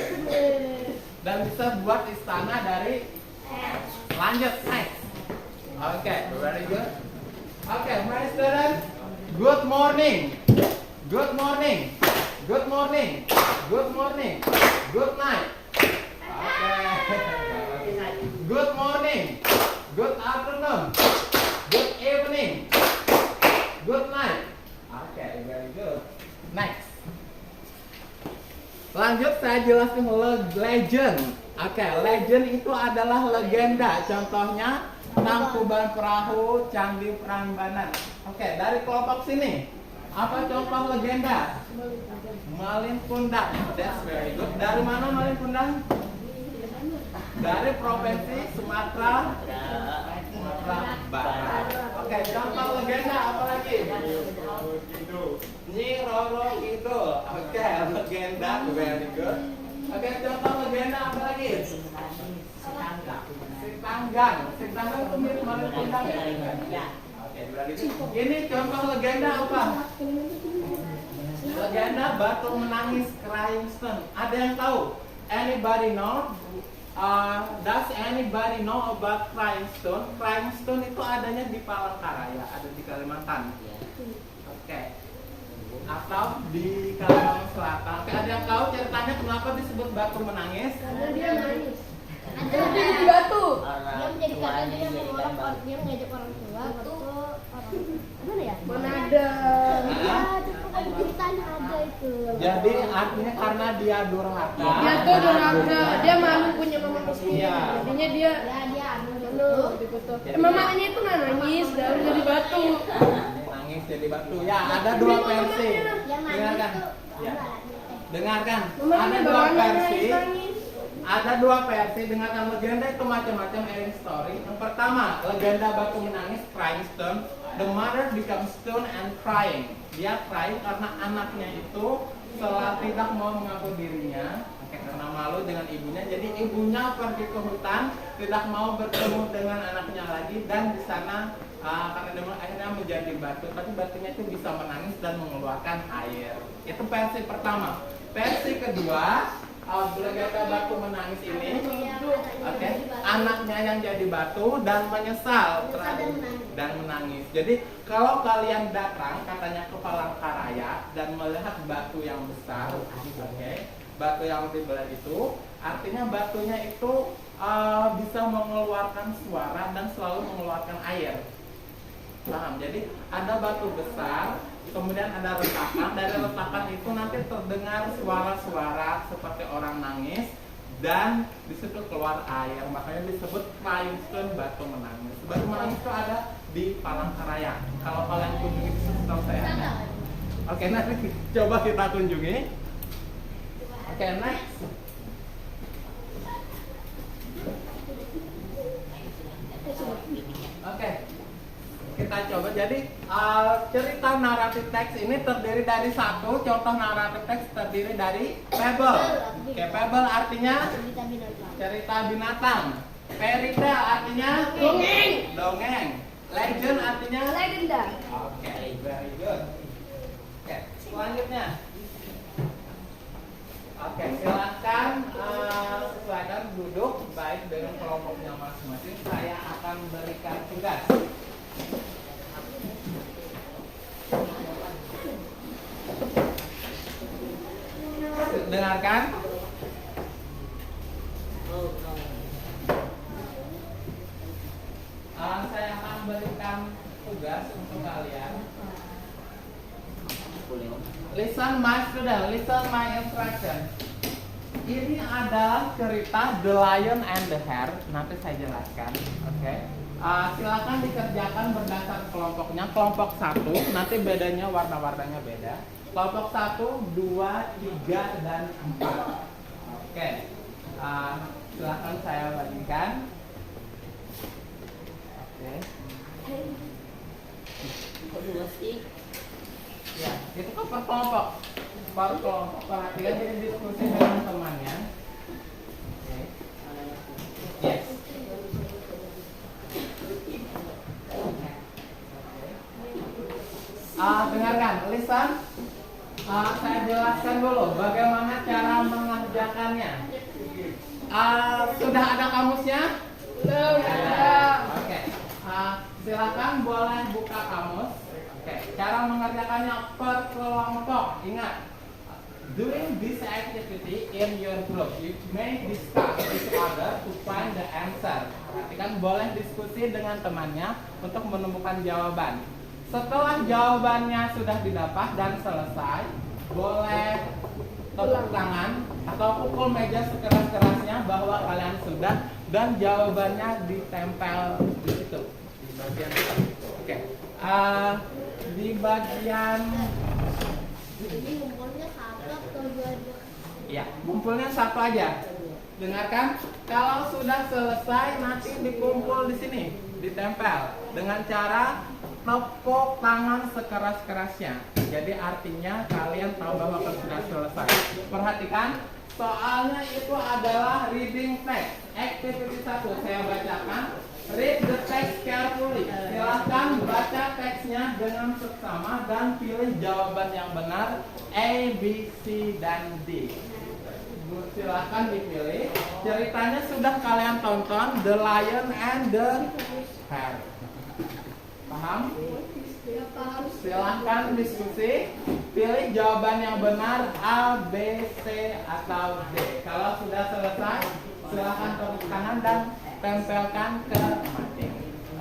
Dan bisa buat istana dari lanjut next. Oke, very good. Oke, my student, good morning, good morning, good morning, good morning, good night. Oke, good morning, good afternoon, good evening, good night. Oke, very good. Next. Lanjut saya jelaskan legend. Oke, legend itu adalah legenda. Contohnya Tangkuban Perahu, Candi Prambanan. Oke, dari kelompok sini. Apa contoh legenda? Malin Kundang. That's very good. Dari mana Malin Kundang? Dari provinsi Sumatera Barat. Oke, contoh legenda apa lagi? Nyi Roro Kidul. Oke, legenda, very good. Oke, contoh legenda apa lagi? Sitanggang itu mirip Malin Kundang ya? Oke, ini contoh legenda apa? Legenda Batu Menangis, Crying Stone. Ada yang tahu? Anybody know? Does anybody know about Crying Stone? Crying Stone itu adanya di Palangkaraya, ada di Kalimantan. Oke. Atau di Kalimantan Selatan. Oke, ada yang tahu ceritanya kenapa disebut batu menangis? Karena dia nangis. Dia jadi batu. Dia menjadi karena dia mengajak orang tua waktu orang mana ya? Mana ada. Ya, itu pokoknya ceritanya ada itu. Jadi artinya karena dia durhaka. Dia tuh durhaka. Dia malu punya mama miskin. Iya. Jadinya dia Ya dia anu malu gitu. Mamanya itu nggak nangis dan jadi batu. Nangis jadi batu. Ya, ada dua versi. yang nangis Dengarkan. itu Ya. Dengarkan. Mamanya Ada dua bapaknya versi. nangis. Ada dua versi dengan legenda itu macam-macam airing story. Yang pertama, legenda batu menangis, crying stone. The mother becomes stone and crying. Dia crying karena anaknya itu setelah tidak mau mengaku dirinya, karena malu dengan ibunya. Jadi ibunya pergi ke hutan, tidak mau bertemu dengan anaknya lagi, dan di sana karena dia akhirnya menjadi batu. Tapi batunya itu bisa menangis dan mengeluarkan air. Itu versi pertama. Versi kedua, legenda batu menangis ini, oke, anaknya yang jadi batu dan menyesal dan menangis. Jadi kalau kalian datang katanya ke Palangkaraya dan melihat batu yang besar, oke, batu yang dibelah itu, artinya batunya itu bisa mengeluarkan suara dan selalu mengeluarkan air. Paham? Jadi ada batu besar, kemudian ada retakan. Dari retakan itu nanti terdengar suara-suara seperti orang nangis, dan di situ keluar air. Makanya disebut crying stone, batu menangis. Batu menangis itu ada di Palangkaraya. Kalau kalian kunjungi di situ, tahu saya ada. Oke, nanti coba kita kunjungi. Oke, next. Oke. Kita coba. Jadi cerita naratif teks ini terdiri dari satu. Contoh naratif teks terdiri dari fable. Oke, fable artinya cerita binatang. Fairy tale artinya dongeng. Legend artinya Legenda. Oke, very good. Oke, selanjutnya. Oke, silakan sesuaikan duduk baik dengan kelompoknya masing-masing. Saya akan berikan tugas. Dengarkan. Saya akan berikan tugas untuk kalian. Listen my student, listen my instruction. Ini adalah cerita The Lion and the Hare. Nanti saya jelaskan, oke? Silakan dikerjakan berdasar kelompoknya. Kelompok 1, nanti bedanya warna-warnanya beda. Kelompok 1, 2, 3, dan 4. Oke. Silakan saya bagikan. Oke. Kok dua sih? Ya, itu kan per kelompok. Per kelompok. Perhatikan jadi diskusi dengan temannya. Oke. Yes. Dengarkan, listen. Saya jelaskan dulu bagaimana cara mengerjakannya. Sudah ada kamusnya? Belum ada. Oke. Silakan boleh buka kamus. Oke. Cara mengerjakannya per kelompok. Ingat, doing this activity in your group, you may discuss each other to find the answer. Perhatikan, boleh diskusi dengan temannya untuk menemukan jawaban. Setelah jawabannya sudah didapat dan selesai, boleh tepuk tangan atau pukul meja sekeras-kerasnya bahwa kalian sudah, dan jawabannya ditempel di situ, di bagian itu. Oke. Di bagian Jadi ngumpulnya satu atau dua? ya, ngumpulnya satu aja. Dengarkan, kalau sudah selesai nanti dikumpul di sini, ditempel dengan cara tepuk tangan sekeras-kerasnya. Jadi artinya kalian tahu bahwa sudah selesai. Perhatikan, soalnya itu adalah reading text. Activity 1 saya bacakan. Read the text carefully. Silahkan baca teksnya dengan seksama dan pilih jawaban yang benar A, B, C, dan D. Silahkan dipilih. Ceritanya sudah kalian tonton, The Lion and the Hare. Paham? Silahkan diskusi. Pilih jawaban yang benar A, B, C, atau D. Kalau sudah selesai, silahkan tepuk kanan dan tempelkan ke masing.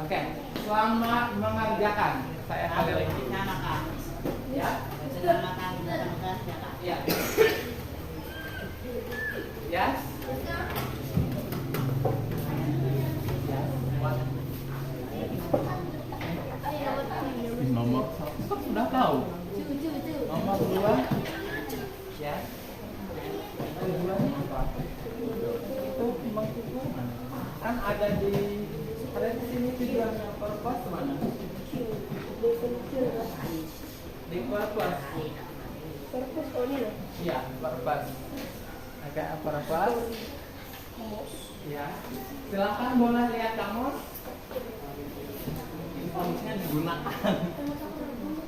Oke, selamat mengerjakan. Saya hadir. Ya. Ya. Yes. Nomor satu sudah tahu. Nomor 2. Ya. Tujuannya apa? Itu timbang tujuan. Kan ada di sini tujuannya purpose mana? Di purpose. Purpose oh ini loh. Iya, purpose. Agak purpose. Ya. Silakan boleh lihat kamus. Informasinya digunakan.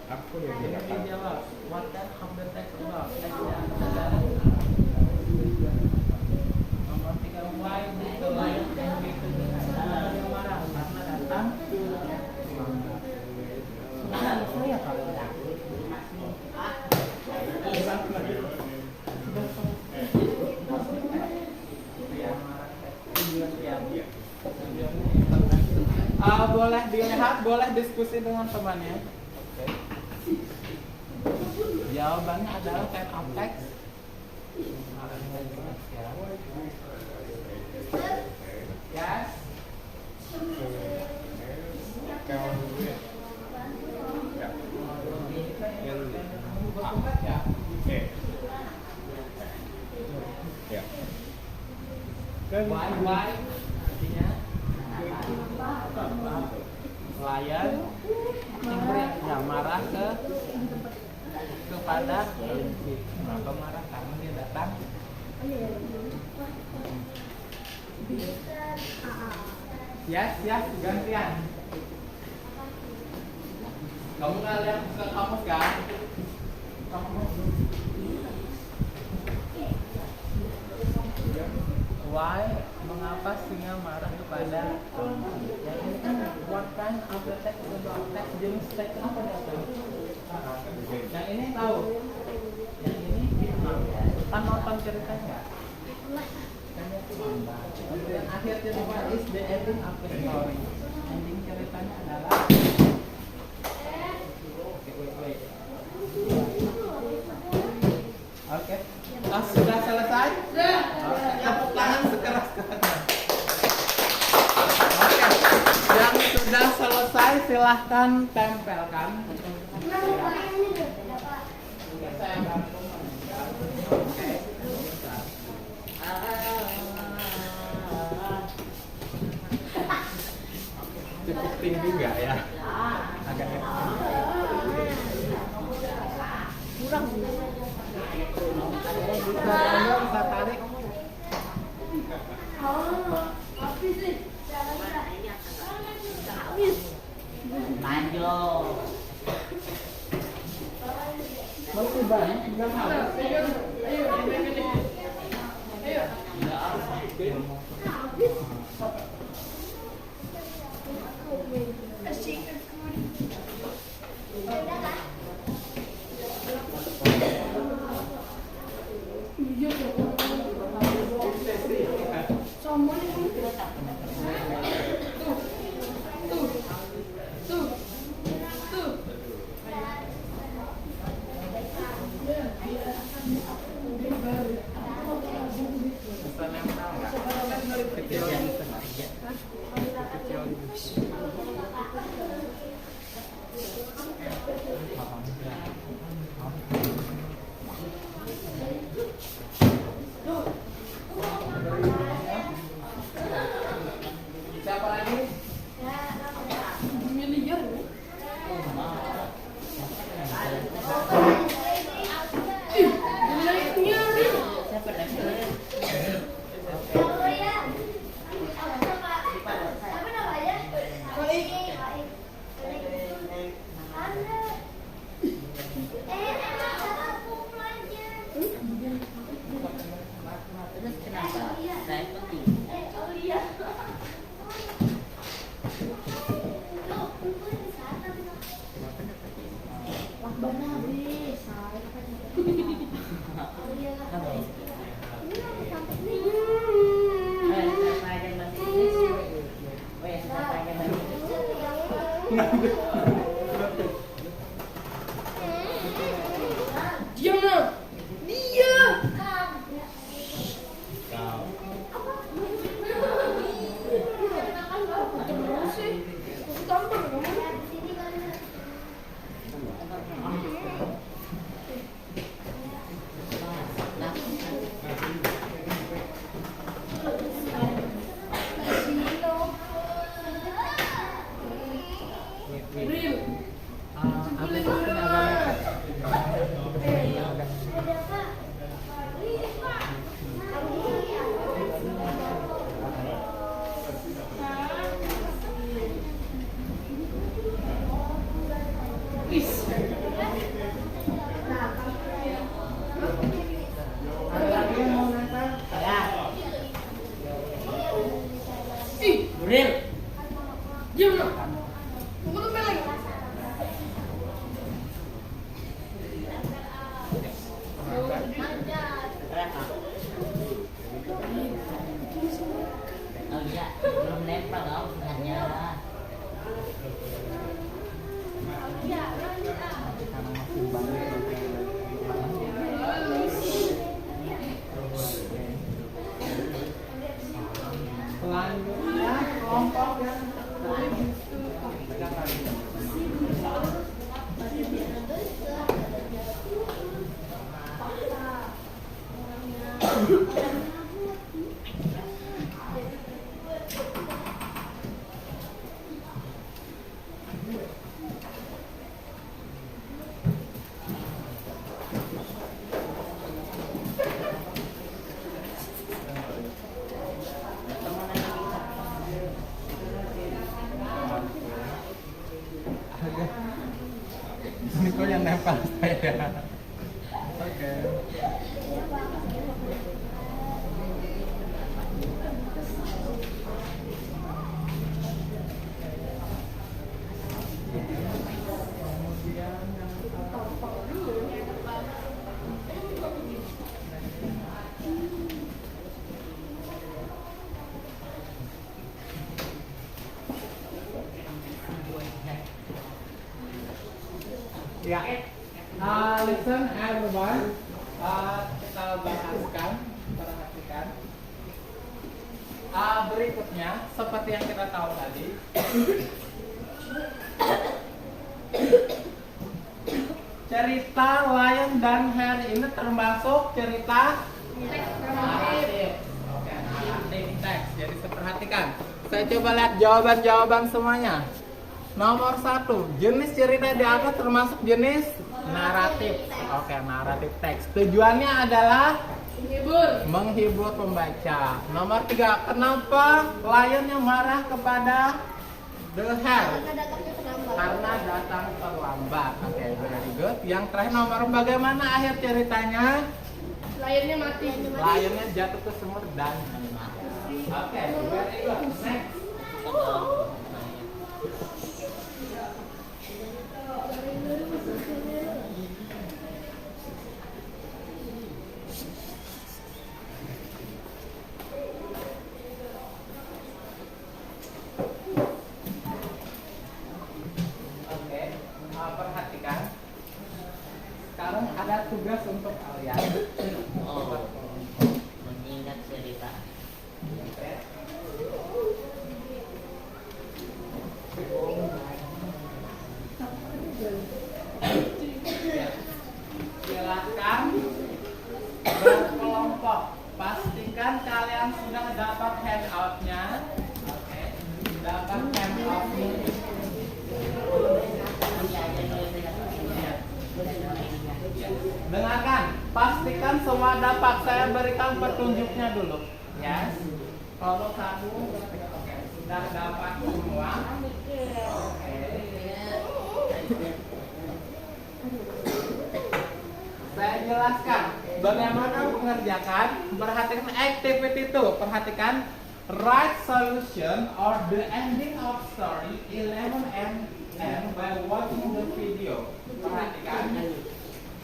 Aku jawab. What can of the text about? Nomor 3, why did the lion and gitu yang marah karena datang saya kalau boleh dilihat, boleh diskusi dengan temannya. Jawabannya adalah kind of text. Yes. Why? Artinya lion yang marah kepada kelinci. Maka marah karena dia datang. Yes, gantian. Kamu nggak lihat ke kamus kan? Why? Mengapa singa marah kepada kelinci? Yang ini kan what kind of the text about text, jenis teks apa datang? Yang ini tahu. Yang ini kan nonton ceritanya. Dan akhir cerita is the ending of the story. Ending ceritanya adalah Oke. Sudah selesai? Tepuk tangan sekeras-kerasnya. Oke. Yang sudah selesai silahkan tempelkan. Saya bantu. Oke. Cukup tinggi nggak ya? Agak kurang. Anda bisa tarik. Lanjut. Masih banyak, enggak habis. Bisa nempel nggak? Kecil yang setengah. Diam lah. Dia. Terus sih. Gampang kamu. Real. Real. Diam lah. Kamu tuh peleng. Oh iya, belum nempel dong, hanya Selanjutnya kelompok yang pegang lagi. Ini kok yang nempel saya. Oke. Ya, listen everyone. Kita perhatikan. Berikutnya, seperti yang kita tahu tadi, cerita Lion dan Harry ini termasuk cerita naratif. Oke, naratif teks. Jadi perhatikan. Saya coba lihat jawaban-jawaban semuanya. Nomor 1, jenis cerita di atas termasuk jenis naratif. Oke, naratif teks. Tujuannya adalah menghibur pembaca. Nomor 3, kenapa Lion yang marah kepada The Hare? Karena datang terlambat. Oke, very good. Yang terakhir nomor, bagaimana akhir ceritanya? Layarnya mati. Lionnya jatuh ke sumur dan mati. Oke, very good. Next. Perhatikan. Sekarang ada tugas untuk kalian. mengingat cerita. Silakan berkelompok. Pastikan kalian sudah dapat handout-nya. Oke. Dapat handout-nya. Dengarkan, pastikan semua dapat. Saya berikan petunjuknya dulu. Yes. Kalau satu, oke, sudah dapat semua. Oke. Saya jelaskan bagaimana mengerjakan. Perhatikan activity itu. Perhatikan write solution or the ending of story 11 and by watching the video. Perhatikan.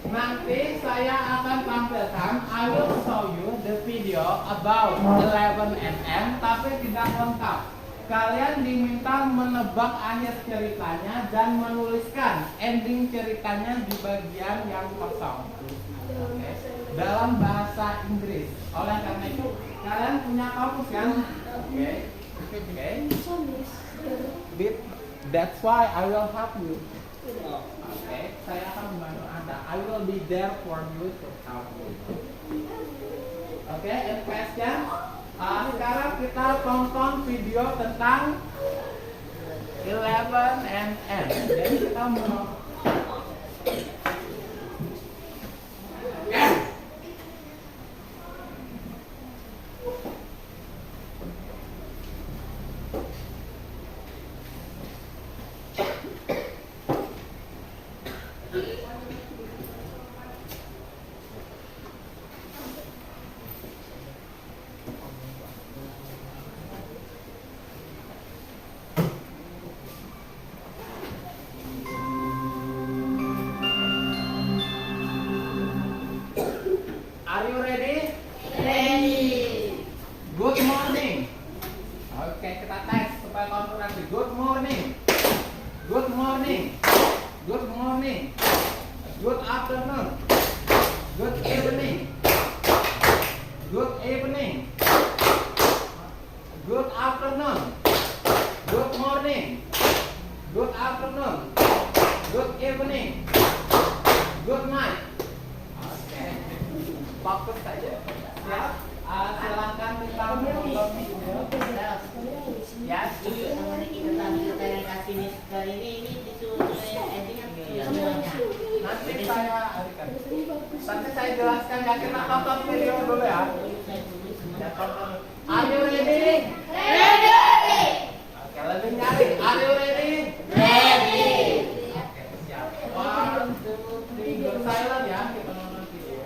Nanti saya akan tampilkan, I will show you the video about 11 and M, tapi tidak lengkap. kalian diminta menebak akhir ceritanya dan menuliskan ending ceritanya di bagian yang kosong. Oke. Dalam bahasa Inggris. Oleh karena itu, kalian punya kamus kan? Oke. That's why I will help you. Oke, saya akan membantu Anda. I will be there for you to help you. Oke, any question? Sekarang kita tonton video tentang 11 and N. Jadi kita mau Are you ready? Ready. Good morning. Oke, kita tes supaya konfirmasi. Good morning. Good morning. Good morning. Good afternoon. Good evening. Good evening. Good afternoon. Good morning. Good afternoon. Good evening. Good night. Oke. Fokus saja. Ya. Silakan kita menonton video. Ya. Nanti saya jelaskan ya, kita tonton video dulu ya. Ya, tonton. Are you ready? Ready. Oke, lebih nyari. Are you ready? Ready. Oke, siap. 1, 2, 3, go silent ya. Kita nonton video.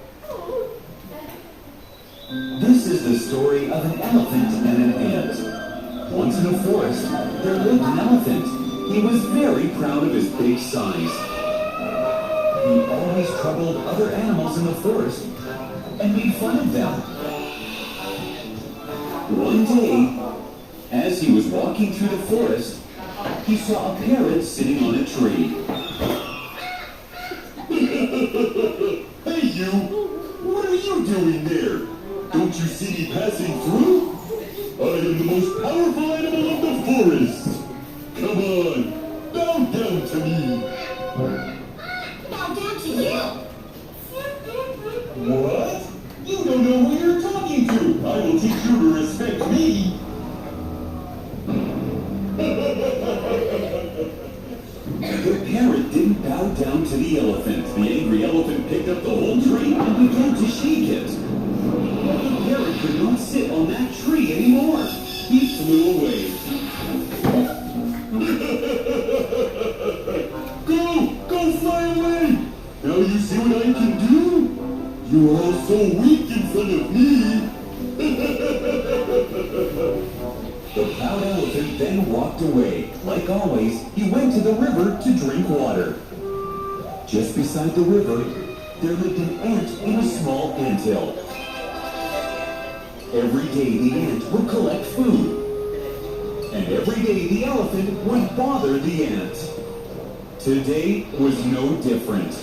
This is the story of an elephant and an ant. Once in a forest, there lived an elephant. He was very proud of his big size. He always troubled other animals in the forest and made fun of them. One day, as he was walking through the forest, he saw a parrot sitting on a tree. Hey you! What are you doing there? Don't you see me passing through? I am the most powerful animal of the forest. Come on, bow down to me. Bow down to you. What? You don't know who you're talking to. I will teach you to respect me. The parrot didn't bow down to the elephant. The angry elephant picked up the whole tree and began to shake it. But the parrot could not sit on that tree anymore. He flew away. Go fly away! Now you see what I can do? You are all so weak in front of me. The proud elephant then walked away. Like always, he went to the river to drink water. Just beside the river, there lived an ant in a small anthill. Every day the ant would collect food. And every day the elephant would bother the ant. Today was no different.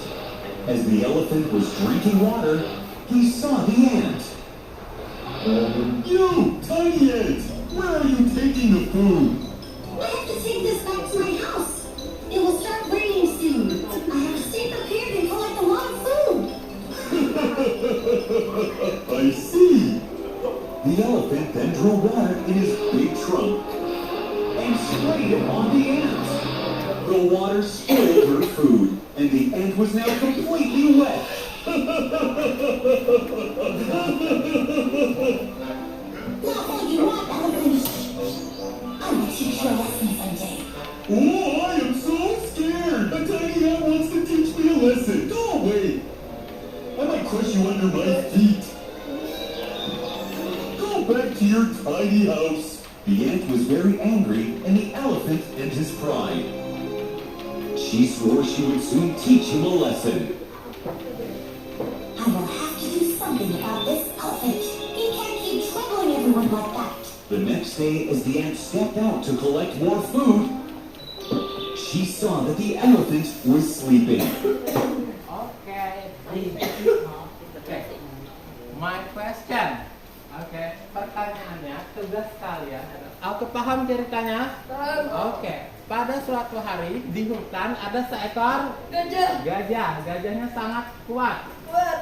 As the elephant was drinking water, he saw the ant. You, tiny ant! Where are you taking the food? I have to take this back to my house. It will start raining soon. I have to stay prepared and collect a lot of food. I see. The elephant then drew water in his big trunk and sprayed it on the ant. The water spoiled her food, and the ant was now completely wet. Not what you want, elephant. I will teach you a lesson someday. Oh, I am so scared! A tiny ant wants to teach me a lesson. Go away! I might crush you under my feet. Go back to your tiny house. The ant was very angry, and the elephant and his pride. She swore she would soon teach him a lesson. I will have to do something about this elephant. He can't keep troubling everyone like that. The next day, as the ant stepped out to collect more food, she saw that the elephant was sleeping. Oke. My question. Oke, pertanyaannya, tugas kalian. Aku paham ceritanya? Oke. Pada suatu hari di hutan ada seekor gajah. Gajahnya sangat kuat.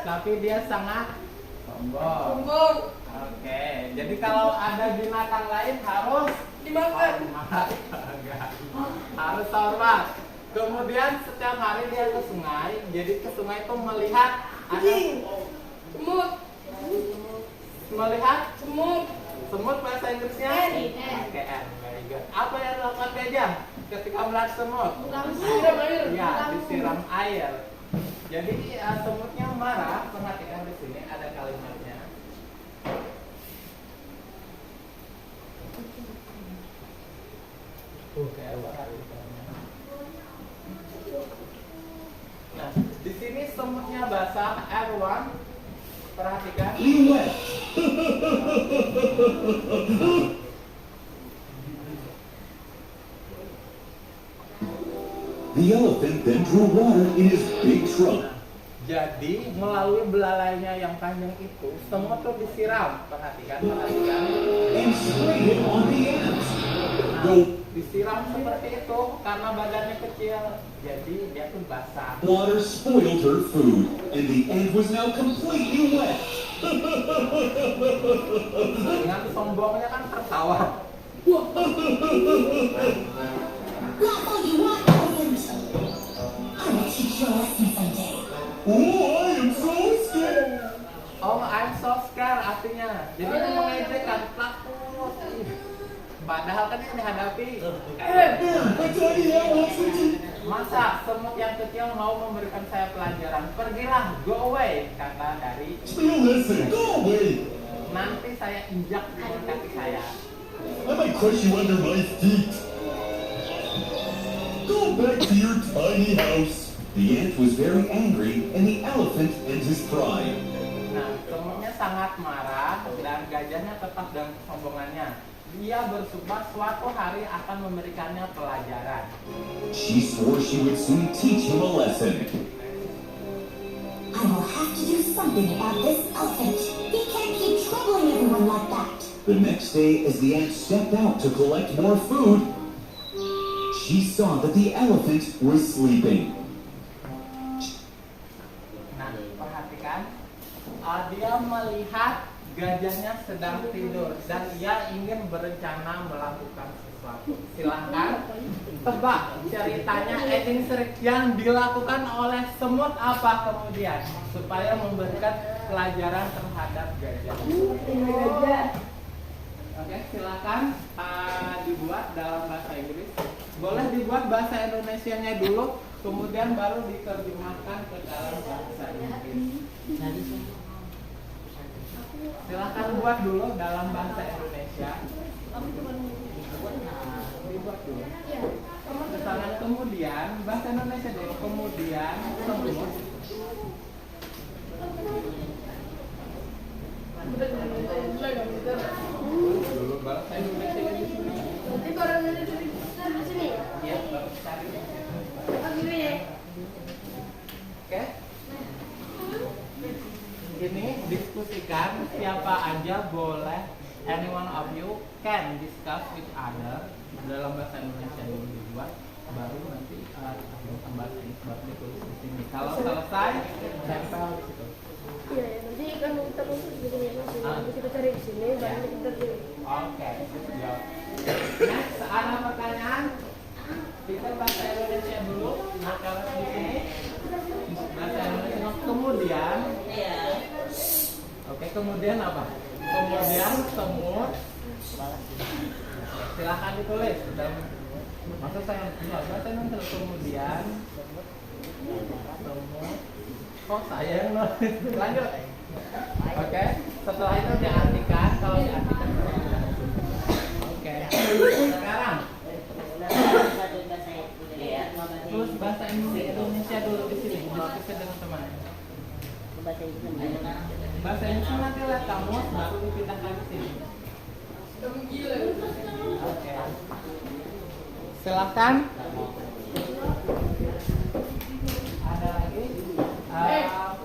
Tapi dia sangat sombong. Oke. Jadi kalau ada binatang lain harus Dimakan. Harus hormat. Kemudian setiap hari dia ke sungai. Jadi ke sungai itu melihat ada Semut. melihat Semut. semut bahasa Inggrisnya N. Oke, N. Very good. Apa yang dilakukan gajah ketika melihat semut? Siram air. Ya, disiram air. Jadi semutnya marah. Perhatikan di sini ada kalimatnya. Nah, di sini semutnya basah. Everyone, perhatikan. You wet. The elephant then drew water in his big trunk. Jadi melalui belalainya yang panjang itu, semut tuh disiram. Perhatikan. And sprayed it on the ants. Nah, disiram seperti itu karena badannya kecil, jadi dia tuh basah. Water spoiled her food, and the ant was now completely wet. Dengan sombongnya kan tertawa. Laugh all you want, elephant. I will teach you a lesson someday. Oh, I am so scared. Oh, I'm so scared artinya. Jadi ini mengejekkan, takut. Padahal kan yang dihadapi. I tell you that once. Masa semut yang kecil mau memberikan saya pelajaran? Pergilah, go away, kata dari. Still listen, go away. Nanti saya injak dengan kaki saya. I might crush you under my feet. Go back to your tiny house. The ant was very angry, and the elephant and his pride. Nah, semutnya sangat marah dan gajahnya tetap dengan kesombongannya. Dia bersumpah suatu hari akan memberikannya pelajaran. She swore she would soon teach him a lesson. I will have to do something about this elephant. He can't keep troubling everyone like that. The next day, as the ant stepped out to collect more food, she saw that the elephant was sleeping. Nah, perhatikan. Dia melihat gajahnya sedang tidur dan ia ingin berencana melakukan sesuatu. Silahkan tebak ceritanya yang dilakukan oleh semut apa kemudian supaya memberikan pelajaran terhadap gajah. Oke, silakan dibuat dalam bahasa Inggris. Boleh dibuat bahasa Indonesianya dulu, kemudian baru diterjemahkan ke dalam bahasa Inggris. Silahkan buat dulu dalam bahasa Indonesia. Dibuat dulu. Misalnya kemudian bahasa Indonesia dulu, kemudian semut. Dulu bahasa Indonesia di sini. Nanti kalau dari sini. Ya, baru cari. Gini ya. Oke. Ini diskusikan siapa aja boleh, any one of you can discuss with other dalam bahasa Indonesia dulu dibuat, baru nanti bahasa Inggris baru ditulis di sini. Kalau selesai, tempel di situ. Iya ya, nanti kan kita masuk di sini masih. Nanti kita cari di sini, baru kita cari. Oke, ya. Next, ada pertanyaan? Kita bahasa Indonesia dulu. Nah, kalau di sini bahasa Indonesia kemudian. Oke, kemudian apa? Kemudian semut. Silahkan ditulis. Maksud saya bahasa Indonesia kemudian semut. Kok saya yang nulis? Lanjut. Oke, setelah itu diartikan. Kalau diartikan. Oke. Sekarang. Terus bahasa Indonesia dulu di sini. Diskusi dengan teman. Bahasa Inggris nanti lihat kamus baru dipindahkan ke sini. Oke. Silakan. Ada lagi?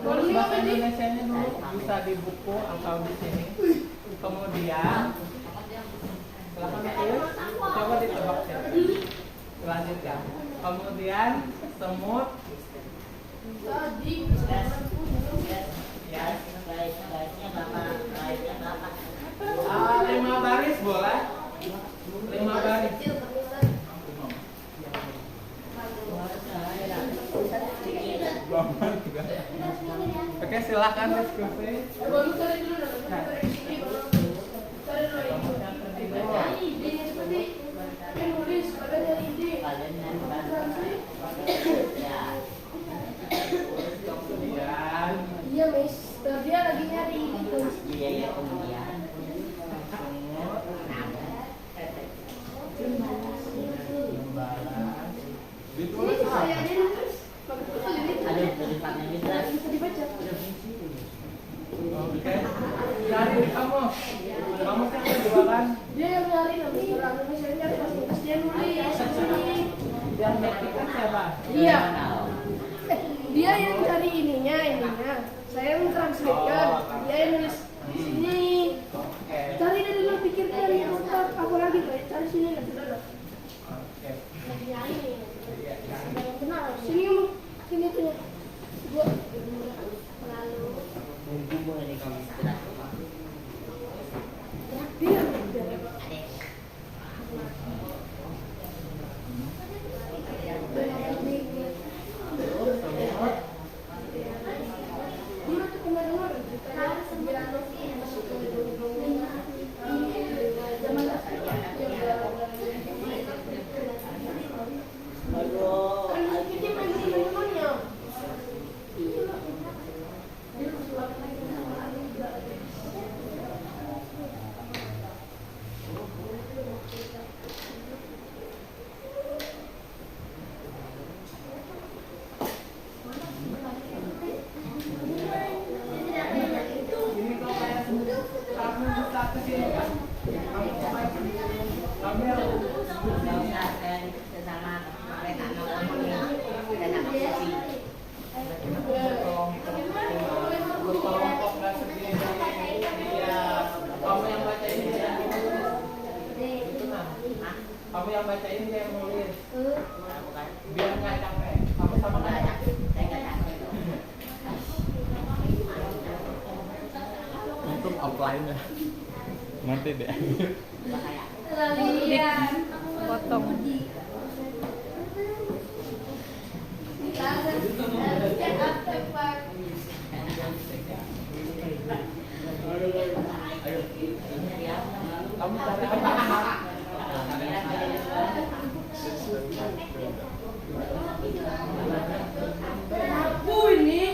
Tulis bahasa Indonesianya dulu, bisa di buku atau di sini. Kemudian silakan tulis. Coba ditebak siapa. Selanjutnya. Kemudian semut. Yes. 5 baris boleh? 5 baris. Oke, silakan diskusi. Iya, Miss. Dia lagi nyari itu. Ditulis Ini saya apa? aja nulis. Bisa dibaca. Oke. Cari di kamu. Kamu kan kedua kan? Dia yang nyari nama orang Indonesia nyari pas dia nulis sini. Yang ngetikkan siapa? Iya. Dia yang cari ininya. Saya yang translatekan. Dia yang nulis di sini. Oke. Cari dari lo pikir dari otak. Aku lagi cari sini nanti dulu. Oke. Benar. Sini kamu. Sini tuh. Gua. Dia. Ini kok kayak kamu bisa ke sini kan? Kamu kelompok nggak sendiri. Iya. Kamu yang baca ini jangan nulis. Itu nah. Kamu yang baca ini jangan nulis. Biar nggak capek. Kamu sama nggak? Untuk offline ya. Nanti deh. Potong. Kamu cari apa? Aku ini.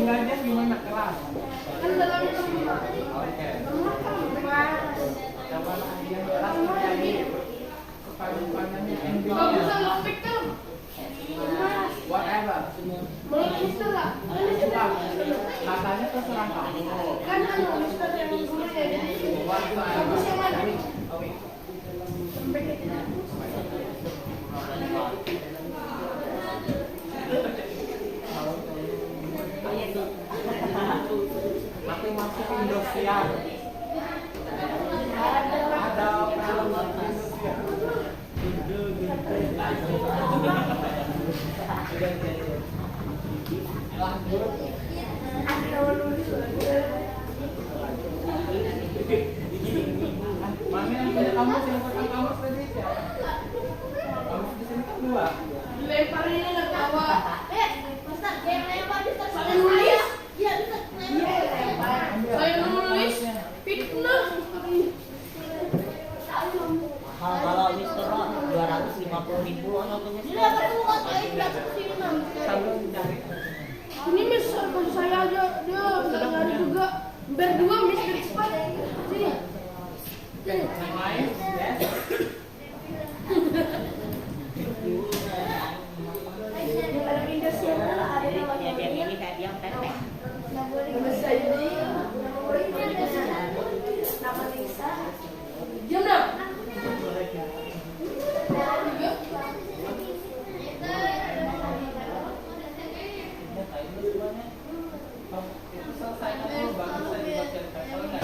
gajah gimana keras? Kan dalamnya lemah. Oke. Lemah kan lemas. Coba yang keras terjadi kepanjangannya Gak bisa endingnya. ngepik kan? Lemas. Whatever. Melukis tuh lah. Katanya terserah kamu. Kan Mister yang dulu ya jadi bagus yang mana? Sampai Masing-masing Indosiar. Ada film Indosiar. Lanjut. Mana yang punya kamus yang pegang kamus tadi siapa? Kamus di sini kan dua. dilemparin ke bawah. Mister, yang lempar Mister. Saya nulis. Iya, Mister. Lempar. Saya nulis fitnah. Mahal kalau Mister Ron 250.000 atau punya Dilempar dulu kayak dapat sini. Sambil mencari. Ini Mister kalau saya aja dia nggak nyari juga. Berdua Mister cepat. Sini. Yang lain, yes. Ada Indosiar ada yang namanya. ini kayak yang tetek. Nama saya ini. Nama Lisa. Diam dah. Itu selesai dulu baru saya buat cerita. Kalau nggak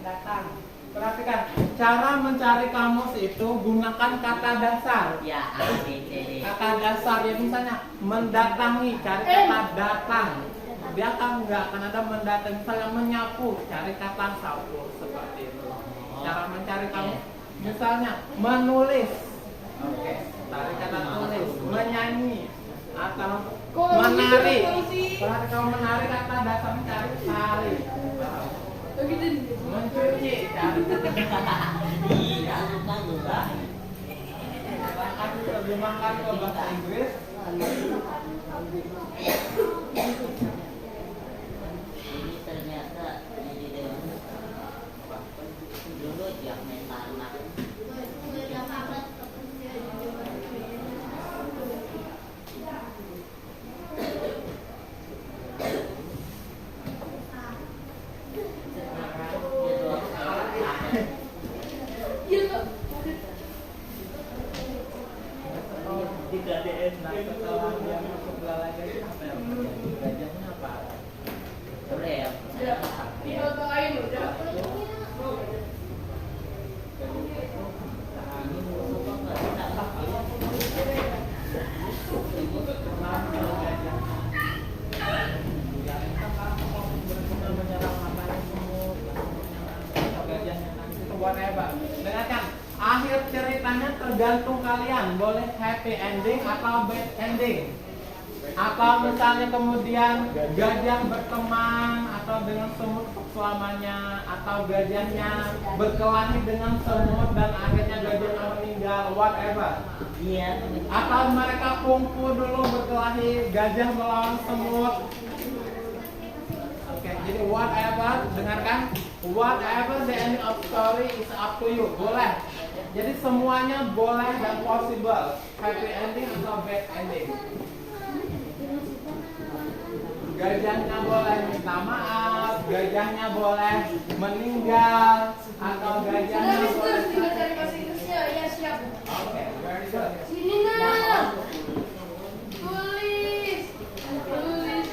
datang. Perhatikan, cara mencari kamus itu gunakan kata dasar. Ya, A, B, C, D. Kata dasar ya misalnya mendatangi, cari kata datang. Dia nggak akan ada mendatangi. Misalnya menyapu, cari kata sapu seperti itu. Cara mencari kamus. Misalnya menulis, oke, cari kata tulis. Menyanyi atau menari. Perhatikan kalau menari kata dasarnya cari tari. Begitu. Mencuci, cari Iya, suka juga. Aku terjemahkan ke bahasa Inggris. Ini ternyata jadi dewasa. Dulu dia main tanah. Tidak DM. Nah, setelah dia masuk belalang itu apa yang terjadi? Gajahnya apa? Boleh ya? Ya, dinotain udah. Whatever. Dengarkan, akhir ceritanya tergantung kalian. Boleh happy ending atau bad ending. Atau misalnya kemudian gajah berteman atau dengan semut selamanya, atau gajahnya berkelahi dengan semut dan akhirnya gajahnya meninggal, whatever. Iya. Atau mereka kungfu dulu berkelahi, gajah melawan semut. Oke, jadi whatever, dengarkan, whatever the ending of story is up to you, boleh. Jadi semuanya boleh dan possible, happy ending atau bad ending. Gajahnya boleh minta maaf, gajahnya boleh meninggal, atau gajahnya Mister, boleh. tinggal cari bahasa Inggrisnya. Ya, siap. Oke, very good. Sini nak. Tulis. Tulis.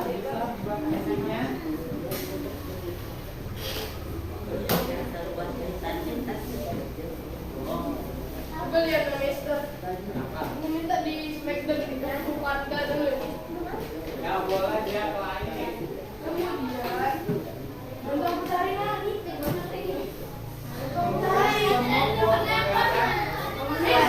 Bisa buat endingnya. Coba lihat ya, Mister. Ini minta di smackdown di keluarga dulu. Ya boleh dia kelahi. Kemudian, untuk cari lagi, untuk cari. Untuk cari. Semut buat gajah. Iya,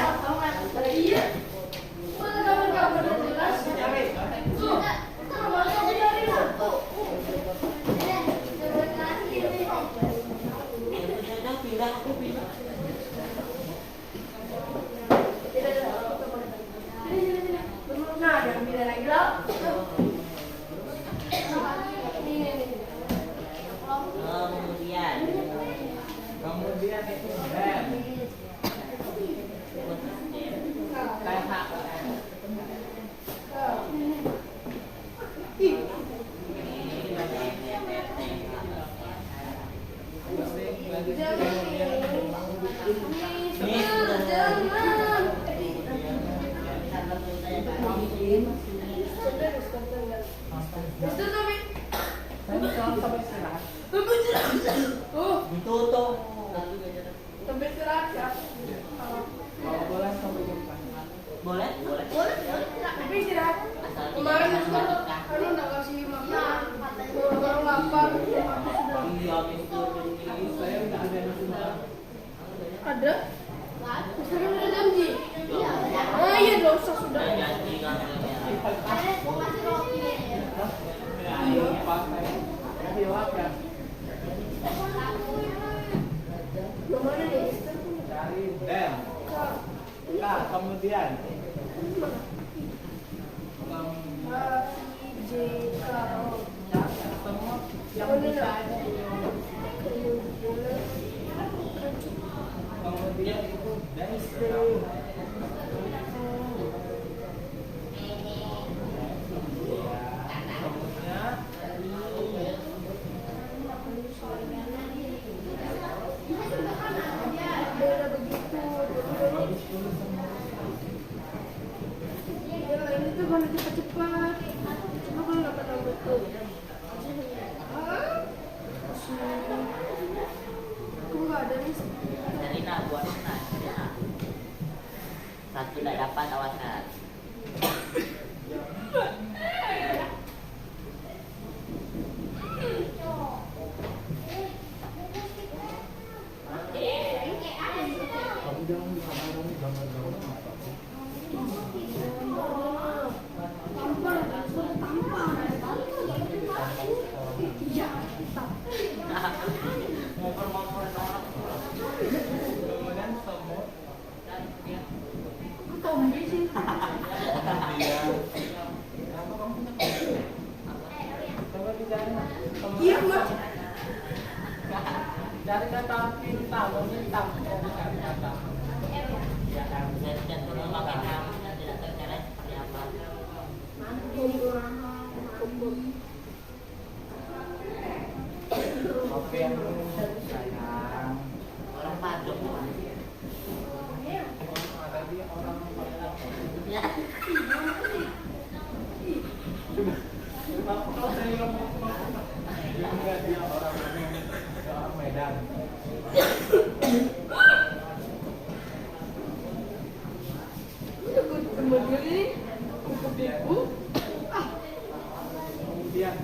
Mister tapi Saya bisa sampai istirahat. Ditutup. tapi istirahat ya. Kalau boleh sampai jam 4. Boleh? Boleh. Tapi istirahat. Asal Kemarin tidak Mister melanjutkan. kan udah kasih makan. Orang lapar. Iya, Mister. Saya udah ada nasi malam. Ada? Mister kan udah janji. Oh iya nggak usah sudah. Janji kan. Ayo, Pak. Saya hilap ya. Nomornya nih Mister. Cari Dan. Nah, kemudian J K O. semua yang bisa ada. Kemudian itu dan Beda begitu. Yang lain itu mana cepat-cepat. Coba kalau dapat nomor itu. Aku nggak ada nih. Serina buat ya. Satu tidak dapat awasan. kamu jangan disamarkan gambar-gambar apa sih? Kemudian semut coba dicari Iya, Mas. cari kata minta meminta cari kata ya kan Saya tidak tahu makan tidak tercara seperti apa. kopi yang sayang Orang Padang. tadi orang Ya. kalau saya ngomong enggak dia orang Medan. Kemudian ini kupu-kupu. Kemudian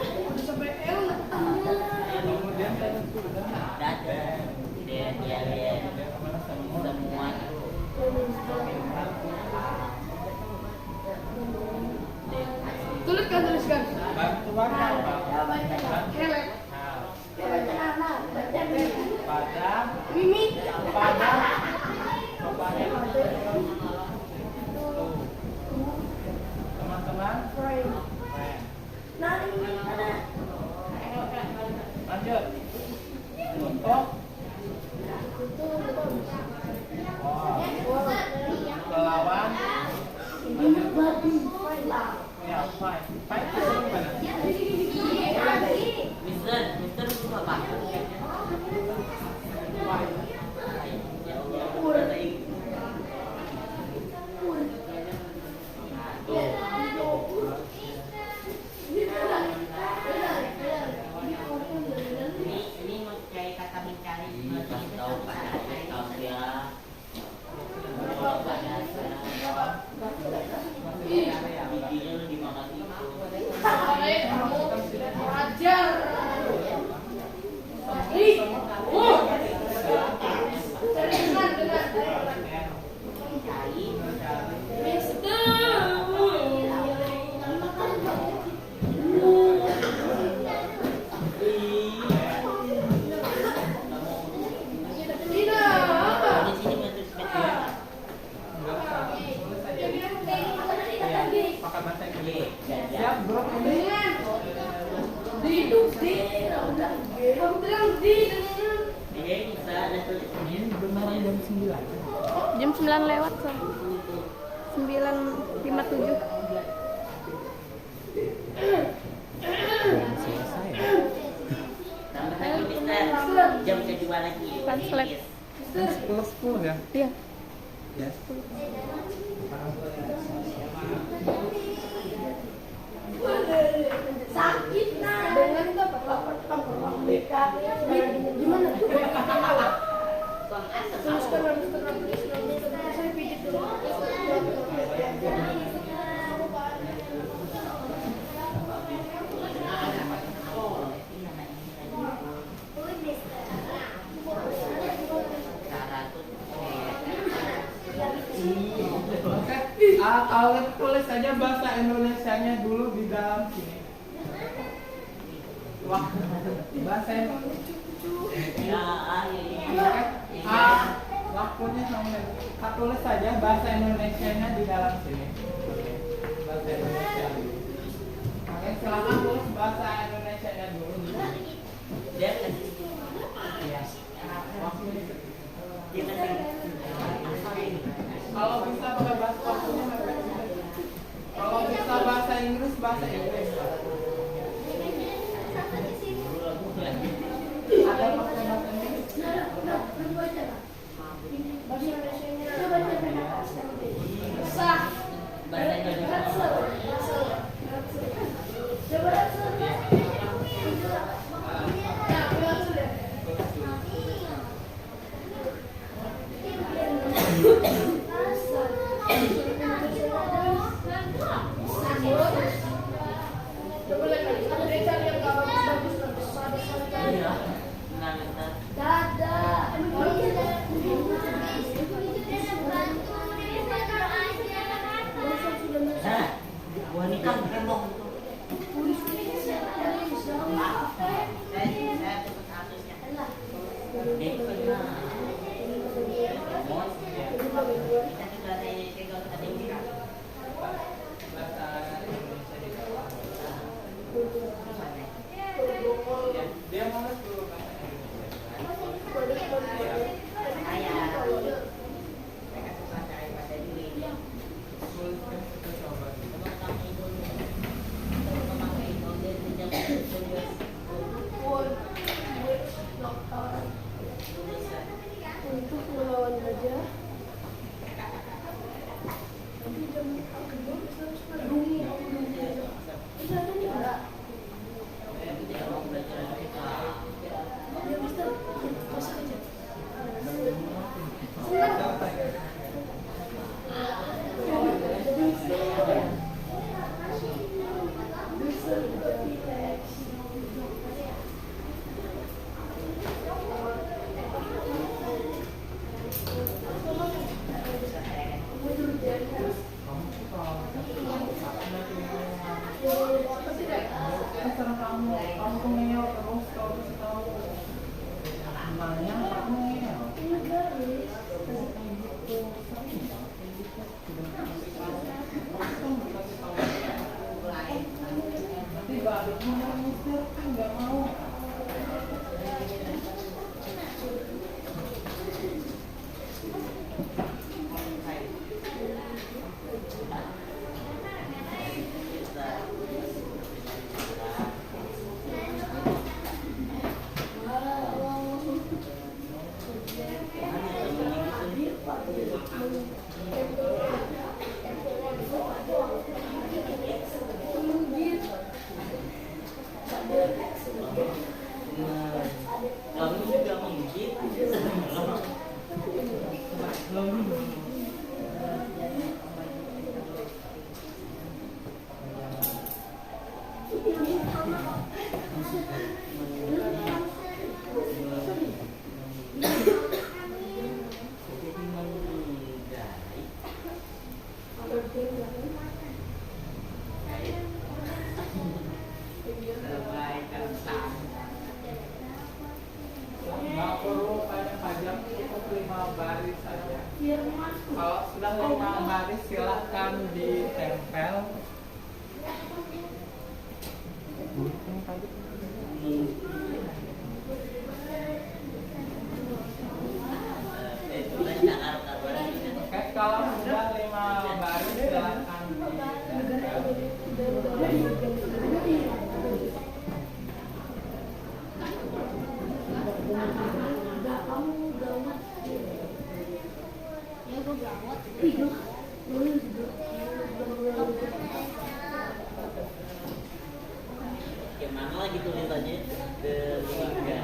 Udah sampai L nggak? kemudian saya sudah Dan dia semua itu. Tuliskan. bantuan apa? Kelek. Pada Mimi. pada kepada teman-teman friend. Lanjut untuk melawan ya fight itu gimana? Mister itu apa? Fight. Ya Allah. Ini mau cari kata mencari tahu tahu dia. Giginya di mana itu? Ajar. Cari dengan. Cari. Di sini menulis Pakai bahasa Inggris. Siap, bro. Ini bisa ada tulisannya. Ini beneran jam 9. Jam 9 lewat so. 9.57. Selesai. Tambah lagi Mister. Jam kedua lagi. Translate. Plus 10 ya. Iya. Yes. Sakit nah. Dengan itu gimana tuh? Saya pijit dulu. Oke, Alif tulis saja bahasa Indonesianya dulu di dalam sini. Wah, bahasa Indonesia. Waktunya sampai. Tulis saja bahasa Indonesianya di dalam sini. Bahasa Indonesia. Oke, silakan tulis bahasa Indonesianya dulu. Dia kan Iya. Waktunya. dia kan Kalau bisa pakai bahasa waktunya mepet. Kalau bisa bahasa Inggris, bahasa Inggris. Ada pakai bahasa Inggris? bahasa Indonesia. Iya. Nah, Nah, wanita berembong. Dia mau dulu bahasa Indonesia. Tuliskan kita coba. Untuk melawan gajah. Terserah kamu tuh ngeyel terus kalau kasih tahu. Namanya kamu ngeyel. Nanti balik mau ngusir kan nggak mau. Kamu juga menggigit. Nggak perlu panjang-panjang, cukup 5 baris saja. Kalau sudah 5 baris silahkan ditempel. Oke, kalau sudah 5 baris silahkan ditempel. Ya gue Gimana lagi tulisannya? Telinga.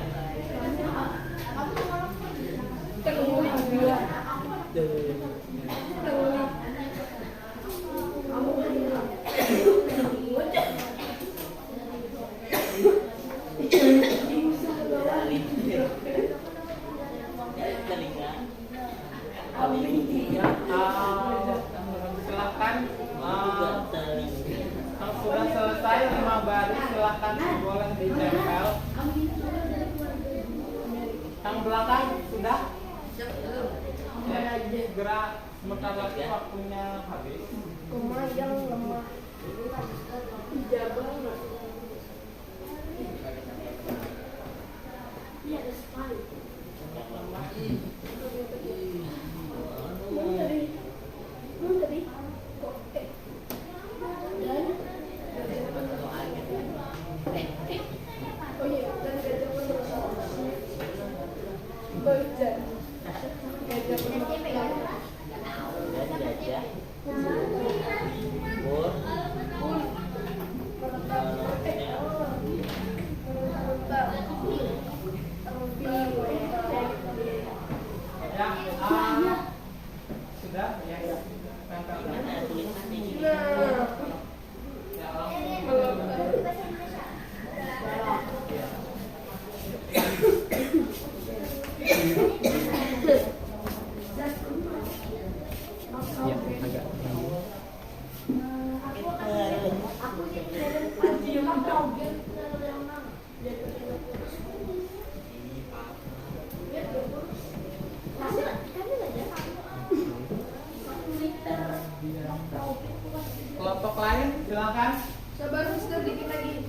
Telinga. Silakan. Juga telinga. Kalau sudah selesai 5 baris, silakan boleh ditempel. Yang belakang sudah? Ya, gerak sebentar lagi waktunya habis. Rumah yang lemah. Dijaga nggak? Iya ada sekali. Mau dari kotek dan oh iya dan gajah penerus berjan gajah penerus Gajah. Bur. Ya, sudah ya. Tempel. Gimana tulisannya ini? Ya, langsung. Ya, agak. Kelompok lain silakan. sabar Mister dikit lagi.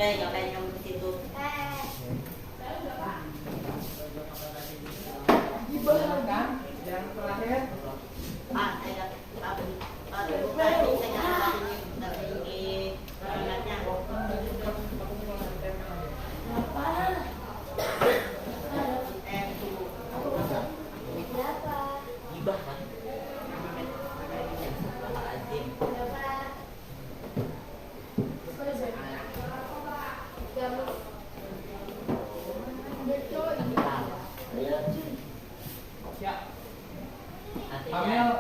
Ngapain kamu ke situ? Silakan. Yang terakhir. Pak, saya ini perangkatnya. Gibah kan? Azim. Ya. Artinya, Amel.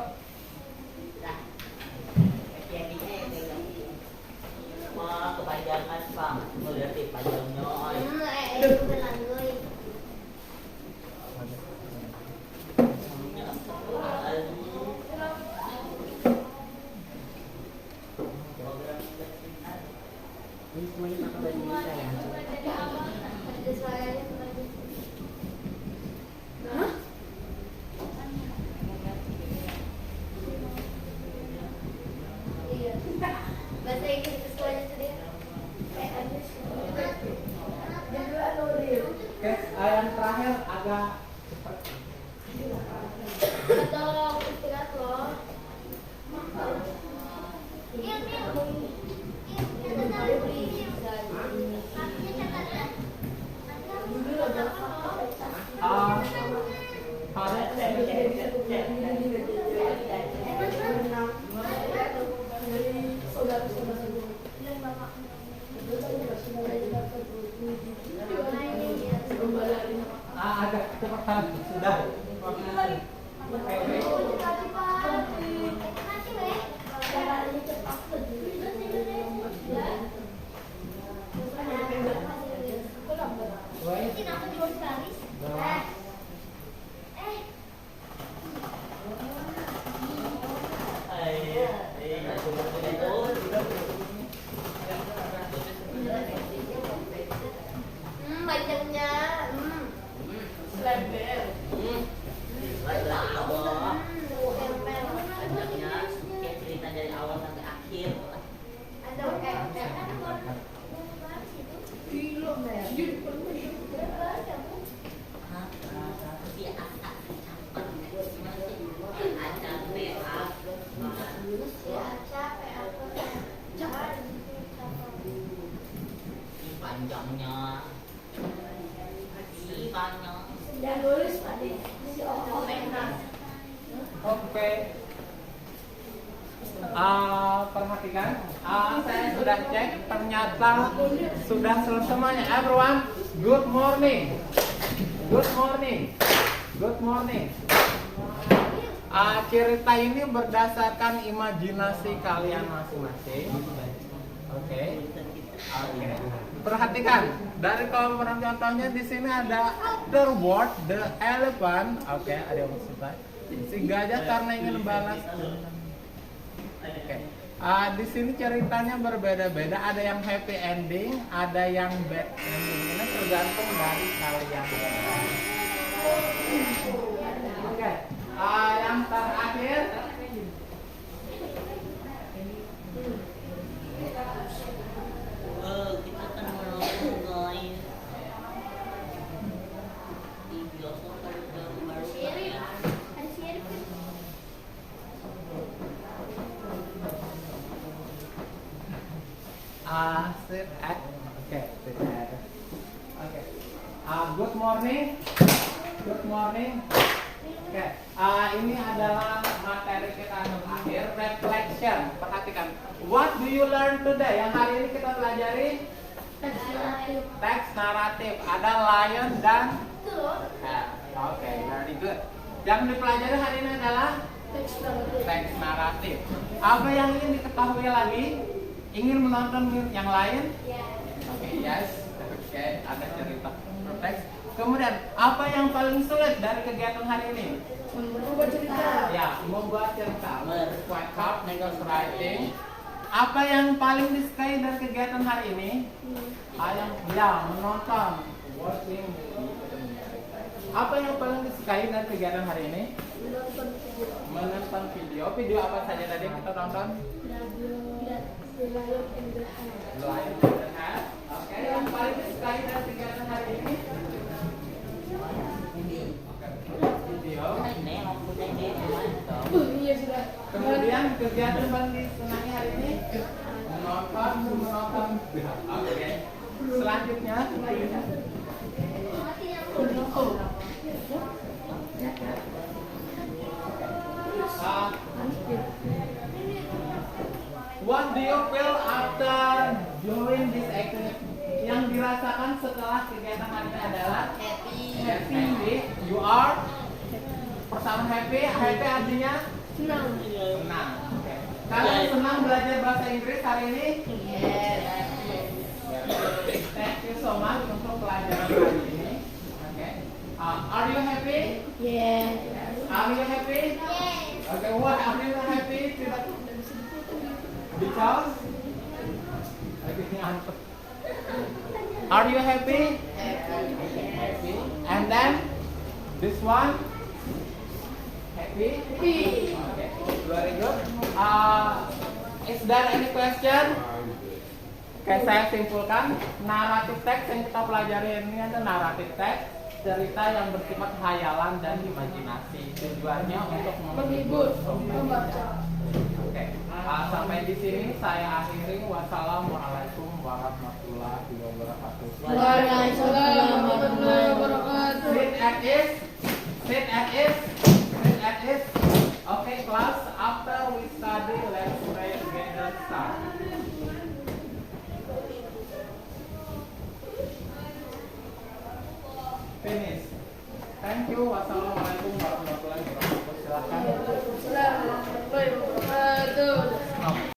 nah, wah, kepanjangan Pak, melihat panjangnya. Bahasa Inggris sesuai itu dia. Oke, yang terakhir agak cepat. Atau istirahat loh. Agak cepat panjangnya. Ih, banyak. Yang nulis tadi si Om. Oke. Perhatikan. Saya sudah cek, ternyata sudah selesai semuanya. Everyone, good morning. Good morning. Good morning. Cerita ini berdasarkan imajinasi kalian masing-masing. Oke. Oke. Perhatikan dari kolom contohnya di sini ada the word the elephant. Oke, ada yang maksudnya si gajah karena ingin balas. Oke. Di sini ceritanya berbeda-beda. Ada yang happy ending, ada yang bad ending. Ini tergantung dari kalian. Oke. Yang terakhir. Kita kan merokok guys. Biasa kalau baru Ada sirip. Sit at. Oke, sit at. Oke. Good morning. Good morning. Oke. Ini adalah materi kita yang terakhir, reflection. Perhatikan. What do you learn today? Yang hari ini kita pelajari teks naratif. Ada lion dan oke, very good. Yang dipelajari hari ini adalah teks naratif. Apa yang ingin diketahui lagi? Ingin menonton yang lain? Oke, yes. Oke, ada cerita teks. Kemudian, apa yang paling sulit dari kegiatan hari ini? Membuat cerita. Ya, membuat cerita. Wake up, writing. Apa yang paling disukai dari kegiatan hari ini? Menonton. Watching. Apa yang paling disukai dari kegiatan hari ini? Menonton video. Video apa saja tadi yang kita tonton? Lion and the Hat. Oke, yang paling disukai dari kegiatan hari ini? Video. Iya sudah. Kemudian kegiatan paling disenangi hari ini? Menonton. Oke. Selanjutnya. What do you feel after doing this activity? Yang dirasakan setelah kegiatan hari ini adalah happy. You are pertama happy. Happy artinya Senang. senang. Okay. Kalian senang belajar bahasa Inggris hari ini? Yes. Thank you so much untuk pelajaran hari ini. Okay. Are you happy? Yes. Are you happy? Yes. Okay. Why are you happy? Because? Are you happy? Happy. And then this one? Happy? Okay. Very good. Is there any question? Oke, saya simpulkan naratif teks yang kita pelajari ini adalah naratif teks, cerita yang bersifat khayalan dan imajinasi. Tujuannya untuk menghibur pembaca. Oke, sampai di sini saya akhiri. Wassalamualaikum warahmatullahi wabarakatuh. Waalaikumsalam warahmatullahi wabarakatuh. Sit at ease. Sit at ease. Sit at ease. Okay, class. After we study, let's pray together. Start. Finish. Thank you. Wassalamualaikum warahmatullahi wabarakatuh. Silakan. Waalaikumsalam warahmatullahi wabarakatuh.